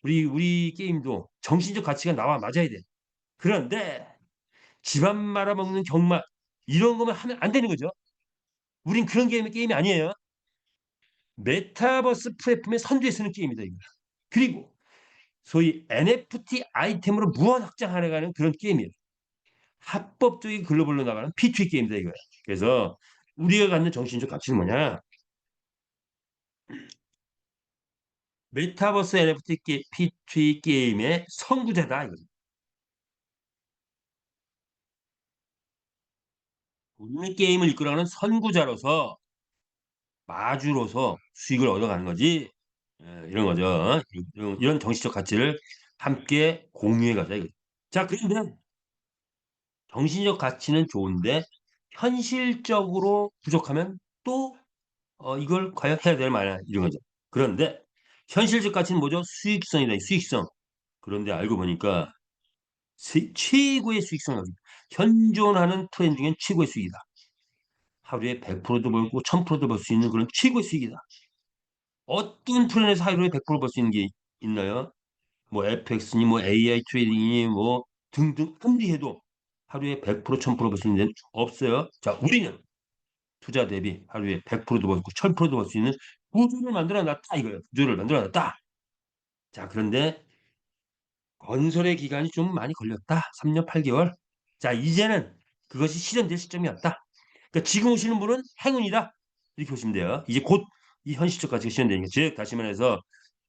우리 게임도 정신적 가치가 나와 맞아야 돼. 그런데 집안 말아먹는 경마 이런 거만 하면 안 되는 거죠. 우린 그런 게임이 아니에요. 메타버스 플랫폼에 선두에 서는 게임이다 이거. 그리고 소위 NFT 아이템으로 무한 확장하려는 그런 게임이에요. 합법적인 글로벌로 나가는 P2E 게임이다 이거야. 그래서 우리가 갖는 정신적 가치는 뭐냐? 메타버스 NFT P2E 게임의 선구자다 이거죠. 우리 게임을 이끌어가는 선구자로서 마주로서 수익을 얻어가는 거지. 이런 거죠. 이런 정신적 가치를 함께 공유해 가자. 이거죠. 자, 그런데 정신적 가치는 좋은데 현실적으로 부족하면 또 이걸 과연 해야 될 만한 이런 거죠. 그런데 현실적 가치는 뭐죠? 수익성이다. 수익성. 그런데 알고 보니까 최고의 수익성을 현존하는 트렌드 중엔 최고의 수익이다. 하루에 100%도 벌고 1000%도 벌 수 있는 그런 최고의 수익이다. 어떤 플랜에서 하루에 100% 벌 수 있는 게 있나요? 뭐 FX니 뭐 AI 트레이딩이 뭐 등등 아무리 해도 하루에 100% 1000%벌 수 있는 데는 없어요. 자, 우리는 투자 대비 하루에 100%도 벌고 1000%도 벌 수 있는 구조를 만들어 놨다 이거예요. 구조를 만들어 놨다. 자, 그런데 건설의 기간이 좀 많이 걸렸다. 3년 8개월. 자, 이제는 그것이 실현될 시점이 왔다. 그러니까 지금 오시는 분은 행운이다. 이렇게 보시면 돼요. 이제 곧 이 현실적 가치가 실현되니까. 즉, 다시 말해서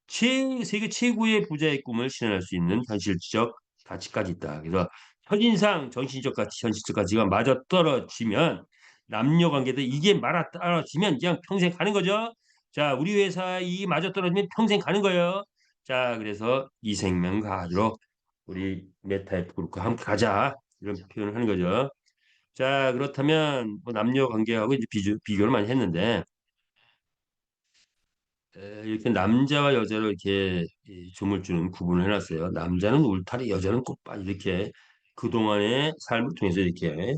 세계 최고의 부자의 꿈을 실현할 수 있는 현실적 가치까지 있다. 그래서 현인상 정신적 가치, 현실적 가치가 맞아떨어지면 남녀 관계도 이게 맞아떨어지면 그냥 평생 가는 거죠. 자, 우리 회사 이 맞아떨어지면 평생 가는 거예요. 자, 그래서 이 생명 가지로 우리 메타F 그룹과 함께 가자 이런 표현을 하는 거죠. 자, 그렇다면 뭐 남녀 관계하고 이제 비교를 많이 했는데 이렇게 남자와 여자를 이렇게 이 조물주는 구분을 해놨어요. 남자는 울타리, 여자는 꽃밭 이렇게 그동안의 삶을 통해서 이렇게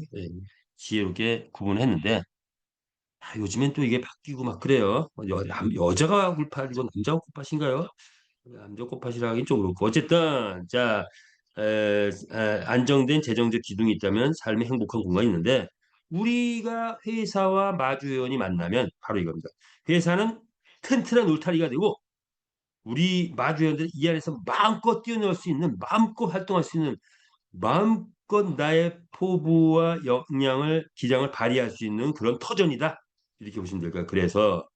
지혜롭게 구분했는데 요즘엔 또 이게 바뀌고 막 그래요. 여자가 울타리고 남자가 꽃밭인가요? 남자 꽃밭이라 하긴 좀 그렇고 어쨌든 자 안정된 재정적 기둥이 있다면 삶의 행복한 공간이 있는데 우리가 회사와 마주회원이 만나면 바로 이겁니다. 회사는 튼튼한 울타리가 되고 우리 마주회원들이 이 안에서 마음껏 뛰어놀 수 있는 마음껏 활동할 수 있는 마음껏 나의 포부와 역량을 기량을 발휘할 수 있는 그런 터전이다 이렇게 보시면 될까요? 그래서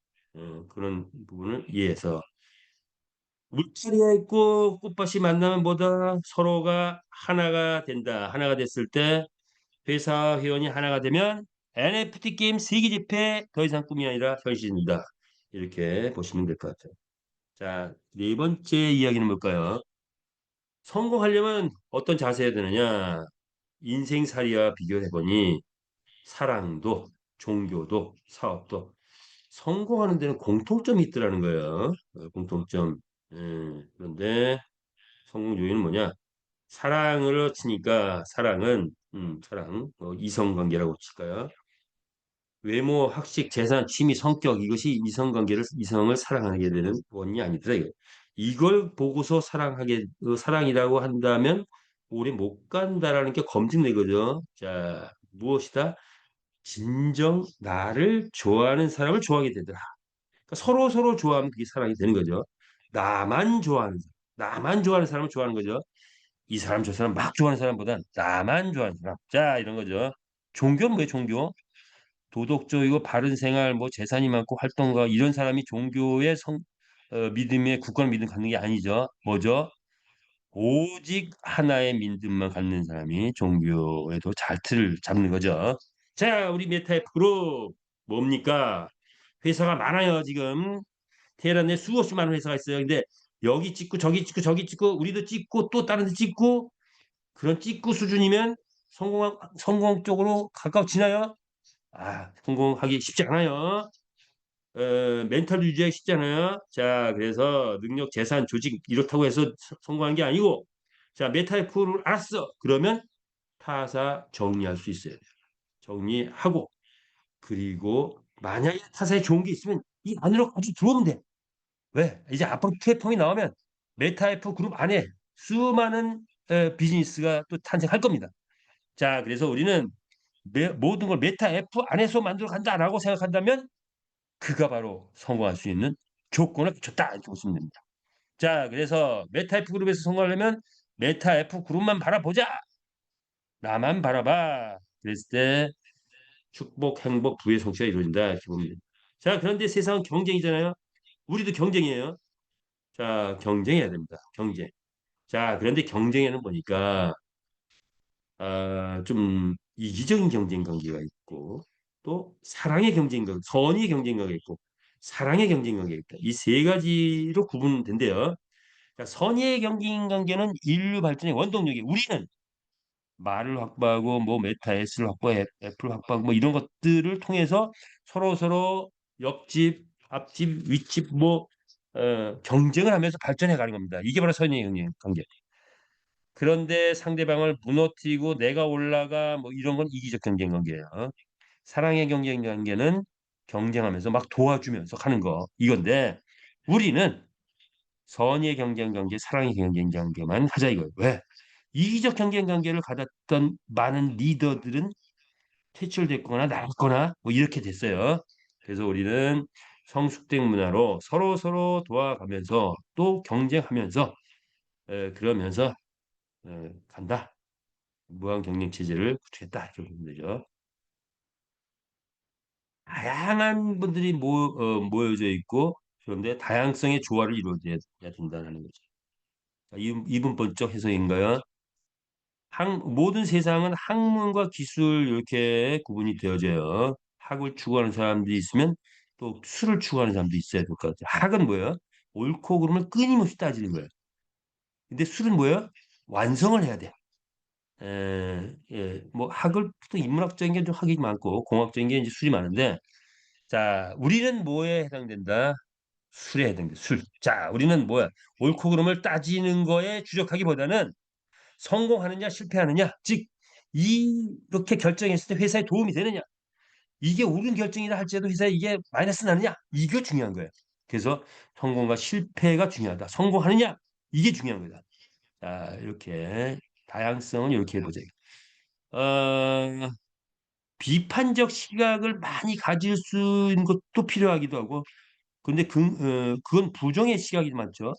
그런 부분을 이해해서 울타리가 있고 꽃밭이 만나면 뭐다 서로가 하나가 된다. 하나가 됐을 때 회사 회원이 하나가 되면 NFT 게임 세계 집회 더 이상 꿈이 아니라 현실입니다. 이렇게 보시면 될 것 같아요. 자, 네 번째 이야기는 뭘까요? 성공하려면 어떤 자세해야 되느냐? 인생살이와 비교해보니 사랑도 종교도 사업도 성공하는 데는 공통점이 있더라는 거예요. 공통점. 그런데 성공 요인은 뭐냐? 사랑을 치니까 사랑은 사랑 이성관계라고 칠까요? 외모, 학식, 재산, 취미, 성격 이것이 이성을 사랑하게 되는 원인이 아니더라 이거. 이걸 보고서 사랑이라고 한다면 오래 못 간다라는 게 검증된 거죠. 자, 무엇이다? 진정 나를 좋아하는 사람을 좋아하게 되더라. 그러니까 서로 서로 좋아하면 그게 사랑이 되는 거죠. 나만 좋아하는 나만 좋아하는 사람을 좋아하는 거죠. 이 사람 저 사람 막 좋아하는 사람보단 나만 좋아하는 사람. 자, 이런 거죠. 종교는 뭐예요, 종교? 도덕적이고 바른 생활, 뭐 재산이 많고 활동가 이런 사람이 종교의 믿음의 굳건한 믿음 갖는 게 아니죠. 뭐죠? 오직 하나의 믿음만 갖는 사람이 종교에도 잘 틀을 잡는 거죠. 자, 우리 메타의 프로 뭡니까? 회사가 많아요, 지금. 테헤란에 수없이 많은 회사가 있어요. 근데 여기 찍고 저기 찍고 저기 찍고 우리도 찍고 또 다른 데 찍고 그런 찍고 수준이면 성공 쪽으로 가까워지나요? 성공하기 쉽지 않아요. 멘탈 유지하기 쉽지 않아요. 자, 그래서 능력, 재산, 조직 이렇다고 해서 성공한 게 아니고, 자, 메타이프를 알았어. 그러면 타사 정리할 수 있어야 돼요. 정리하고, 그리고 만약에 타사에 좋은 게 있으면 이 안으로 아주 들어오면 돼. 왜? 이제 앞으로 플랫폼이 나오면 메타이프 그룹 안에 수많은 비즈니스가 또 탄생할 겁니다. 자, 그래서 우리는 모든 걸 메타 F 안에서 만들어 간다라고 생각한다면 그가 바로 성공할 수 있는 조건을 갖췄다 이렇게 보시면 됩니다. 자, 그래서 메타 F 그룹에서 성공하려면 메타 F 그룹만 바라보자. 나만 바라봐. 그랬을 때 축복, 행복, 부의 성취가 이루어진다 이렇게 보면 됩니다. 자, 그런데 세상은 경쟁이잖아요. 우리도 경쟁이에요. 자, 경쟁해야 됩니다. 경쟁. 자, 그런데 경쟁에는 보니까 좀 이기적인 경쟁 관계가 있고 또 사랑의 경쟁 관계, 선의의 경쟁 관계가 있고 사랑의 경쟁 관계가 있다. 이 세 가지로 구분된대요. 그러니까 선의의 경쟁 관계는 인류 발전의 원동력이 우리는 말을 확보하고 뭐 메타 S를 확보해 애플을 확보하고 뭐 이런 것들을 통해서 서로 서로 옆집, 앞집, 윗집 뭐 경쟁을 하면서 발전해 가는 겁니다. 이게 바로 선의의 경쟁 관계. 그런데 상대방을 무너뜨리고 내가 올라가 뭐 이런 건 이기적 경쟁 관계예요. 사랑의 경쟁 관계는 경쟁하면서 막 도와주면서 하는 거 이건데 우리는 선의의 경쟁 관계, 사랑의 경쟁 관계만 하자 이거예요. 왜? 이기적 경쟁 관계를 가졌던 많은 리더들은 퇴출됐거나 나갔거나 뭐 이렇게 됐어요. 그래서 우리는 성숙된 문화로 서로 서로 도와가면서 또 경쟁하면서 그러면서 간다. 무한 경쟁 체제를 구축했다. 이렇게 보면 되죠. 다양한 분들이 모여져 있고 그런데 다양성의 조화를 이루어야 된다는 거죠. 자, 이분 번쩍 해석인가요? 모든 세상은 학문과 기술 이렇게 구분이 되어져요. 학을 추구하는 사람들이 있으면 또 수를 추구하는 사람도 있어야 될 것 같아요. 학은 뭐예요? 옳고 그름을 끊임없이 따지는 거예요. 근데 술은 뭐예요? 완성을 해야 돼. 뭐 학을 또 인문학적인 게 좀 학이 많고 공학적인 게 이제 술이 많은데 자, 우리는 뭐에 해당된다? 술에 해당돼. 술. 자, 우리는 뭐야? 옳고 그름을 따지는 거에 주력하기보다는 성공하느냐 실패하느냐, 즉 이렇게 결정했을 때 회사에 도움이 되느냐, 이게 옳은 결정이라 할지라도 회사에 이게 마이너스 나느냐, 이게 중요한 거예요. 그래서 성공과 실패가 중요하다. 성공하느냐, 이게 중요한 거다. 자, 이렇게 다양성은 이렇게 해보자. 어, 비판적 시각을 많이 가질 수 있는 것도 필요하기도 하고, 근데 그건 부정의 시각이 많죠.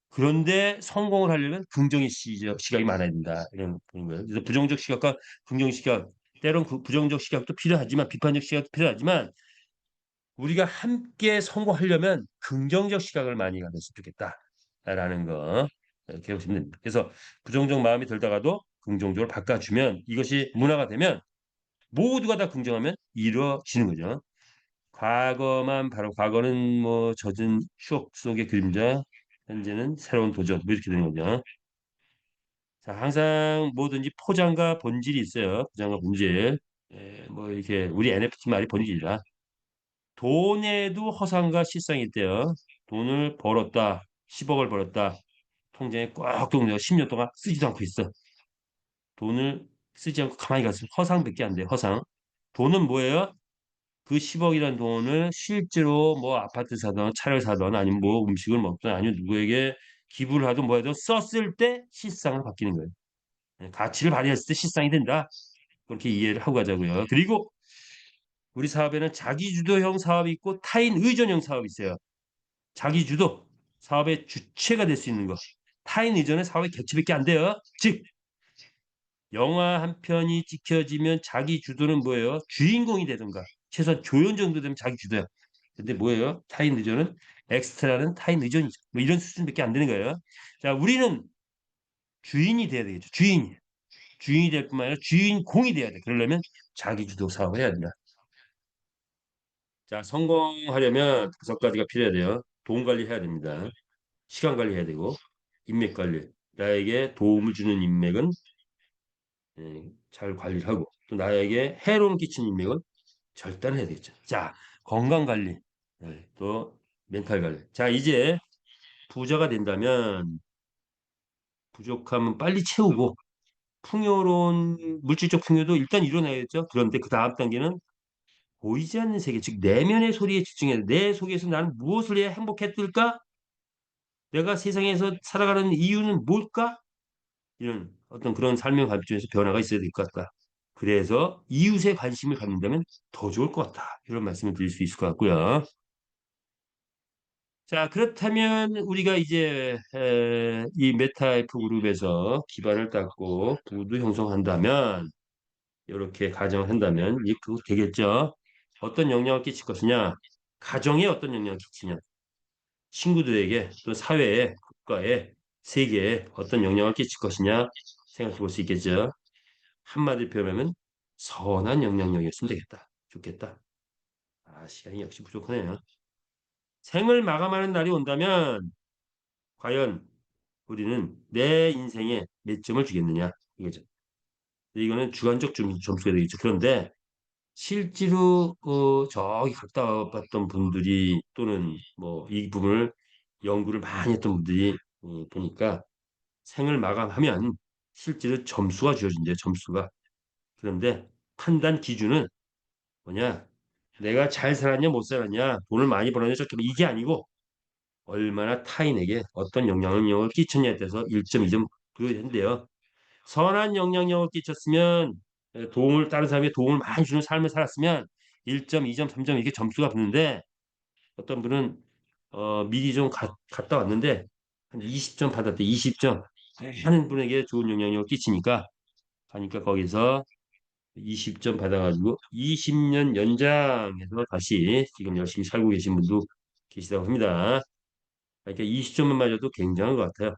그런데 성공을 하려면 긍정의 시각이 많아야 된다. 그런 거예요. 그래서 부정적 시각과 긍정 시각, 때론 그 부정적 시각도 필요하지만 비판적 시각도 필요하지만 우리가 함께 성공하려면 긍정적 시각을 많이 가졌으면 좋겠다라는 거 이렇게 보시면 됩니다. 그래서 부정적 마음이 들다가도 긍정적으로 바꿔주면 이것이 문화가 되면 모두가 다 긍정하면 이루어지는 거죠. 과거만 바로 과거는 뭐 젖은 추억 속의 그림자, 현재는 새로운 도전 뭐 이렇게 되는 거죠. 자, 항상 뭐든지 포장과 본질이 있어요. 포장과 본질. 뭐 이렇게 우리 NFT 말이 본질이라. 돈에도 허상과 실상이 있대요. 돈을 벌었다. 10억을 벌었다. 통장에 꽉 넣어 10년 동안 쓰지도 않고 있어. 돈을 쓰지 않고 가만히 갔으면 허상밖에 안 돼요. 허상. 돈은 뭐예요? 그 10억이라는 돈을 실제로 뭐 아파트 사든 차를 사든 아니면 뭐 음식을 먹든 아니면 누구에게 기부를 하든 뭐 하든 썼을 때 실상으로 바뀌는 거예요. 가치를 발휘했을 때 실상이 된다. 그렇게 이해를 하고 가자고요. 그리고 우리 사업에는 자기주도형 사업이 있고 타인 의존형 사업이 있어요. 자기주도 사업의 주체가 될 수 있는 거. 타인 의존의 사업의 개체밖에 안 돼요. 즉 영화 한 편이 찍혀지면 자기 주도는 뭐예요? 주인공이 되든가 최소한 조연 정도 되면 자기 주도야. 근데 뭐예요? 타인 의존은 엑스트라는 타인 의존이죠. 뭐 이런 수준밖에 안 되는 거예요. 자, 우리는 주인이 돼야 되겠죠. 주인이 될 뿐만 아니라 주인공이 돼야 돼. 그러려면 자기 주도 사업을 해야 된다. 자, 성공하려면 5가지가 필요해야 돼요. 돈 관리해야 됩니다. 시간 관리해야 되고 인맥 관리. 나에게 도움을 주는 인맥은 잘 관리를 하고 또 나에게 해로운 끼치는 인맥은 절단해야 되겠죠. 자, 건강 관리, 또 멘탈 관리. 자, 이제 부자가 된다면 부족함은 빨리 채우고 풍요로운 물질적 풍요도 일단 이뤄내야겠죠. 그런데 그 다음 단계는 보이지 않는 세계, 즉 내면의 소리에 집중해야 돼. 내 속에서 나는 무엇을 해야 행복했을까? 내가 세상에서 살아가는 이유는 뭘까? 이런 어떤 그런 삶의 발전에서 변화가 있어야 될 것 같다. 그래서 이웃에 관심을 갖는다면 더 좋을 것 같다. 이런 말씀을 드릴 수 있을 것 같고요. 자, 그렇다면 우리가 이제 이 메타F 그룹에서 기반을 닦고 부도 형성한다면 이렇게 가정을 한다면 이제 그거 되겠죠. 어떤 영향을 끼칠 것이냐? 가정에 어떤 영향을 끼치냐? 친구들에게 또 사회에 국가에 세계에 어떤 영향을 끼칠 것이냐 생각해 볼 수 있겠죠. 한마디로 표현하면 선한 영향력이었으면 되겠다. 좋겠다. 아, 시간이 역시 부족하네요. 생을 마감하는 날이 온다면 과연 우리는 내 인생에 몇 점을 주겠느냐 이거죠. 이거는 주관적 점수가 되겠죠. 그런데 실제로 저기 갔다 봤던 분들이 또는 뭐 이 부분을 연구를 많이 했던 분들이 보니까 생을 마감하면 실제로 점수가 주어진대요. 점수가. 그런데 판단 기준은 뭐냐? 내가 잘 살았냐 못 살았냐 돈을 많이 벌었냐 적게 이게 아니고 얼마나 타인에게 어떤 영향력을 끼쳤냐에 따라서 1점, 2점 그한대요. 선한 영향력을 끼쳤으면 도움을 다른 사람에게 도움을 많이 주는 삶을 살았으면 1점, 2점, 3점 이렇게 점수가 붙는데 어떤 분은 미리 좀 갔다 왔는데 한 20점 받았대. 20점. 하는 분에게 좋은 영향력을 끼치니까 하니까 거기서 20점 받아가지고 20년 연장해서 다시 지금 열심히 살고 계신 분도 계시다고 합니다. 그러니까 20점만 맞아도 굉장한 것 같아요.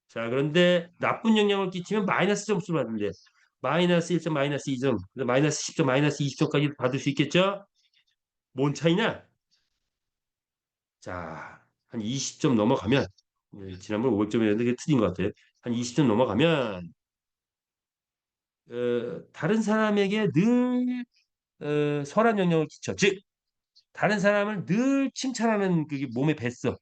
자, 그런데 나쁜 영향을 끼치면 마이너스 점수를 받는데 마이너스 1점, 마이너스 2점, 마이너스 10점, 마이너스 20점까지 받을 수 있겠죠? 뭔 차이냐? 자, 한 20점 넘어가면 지난번 5점이었는데 그게 틀린 것 같아요. 한 20점 넘어가면 다른 사람에게 늘 선한 영향을 끼쳐. 즉, 다른 사람을 늘 칭찬하는 그게 몸에 뱄어.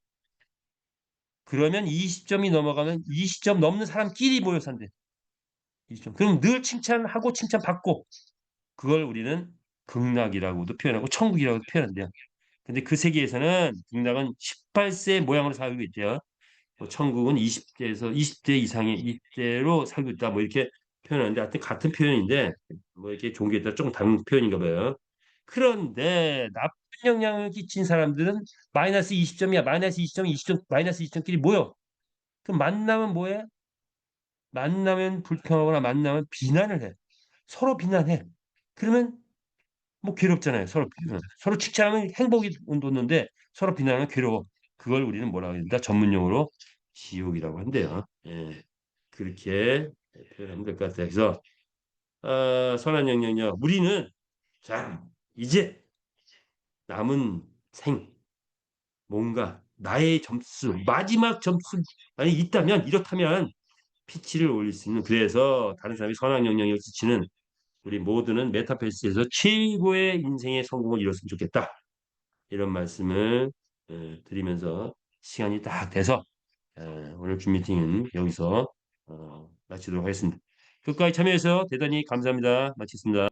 그러면 20점이 넘어가면 20점 넘는 사람끼리 모여 산대. 20점. 그럼 늘 칭찬하고 칭찬받고 그걸 우리는 극락이라고도 표현하고 천국이라고도 표현한대요. 근데 그 세계에서는 극락은 18세 모양으로 살고 있대요. 뭐 천국은 20대에서 20대 이상의 20대로 살고 있다. 뭐 이렇게 표현하는데 하여튼 같은 표현인데 뭐 이렇게 종교에 따라 조금 다른 표현인가 봐요. 그런데 나쁜 영향을 끼친 사람들은 마이너스 20점이야. 마이너스 20점, 20점, 마이너스 20점끼리 모여. 그럼 만나면 뭐해? 만나면 불평하거나 만나면 비난을 해. 서로 비난해. 그러면 뭐 괴롭잖아요. 서로 비난. 서로 칭찬하면 행복이 돋는데 서로 비난하면 괴로워. 그걸 우리는 뭐라고 합니다. 전문용어로 지옥이라고 한대요. 예, 그렇게 표현하면 될 것 같아요. 그래서 선한 영향력 우리는 자 이제 남은 생 뭔가 나의 점수 마지막 점수 만약 있다면 이렇다면 피치를 올릴 수 있는 그래서 다른 사람이 선한 영향력을 끼치는 우리 모두는 메타페이스에서 최고의 인생의 성공을 이뤘으면 좋겠다. 이런 말씀을 드리면서 시간이 딱 돼서 오늘 줌 미팅은 여기서 마치도록 하겠습니다. 끝까지 참여해서 대단히 감사합니다. 마치겠습니다.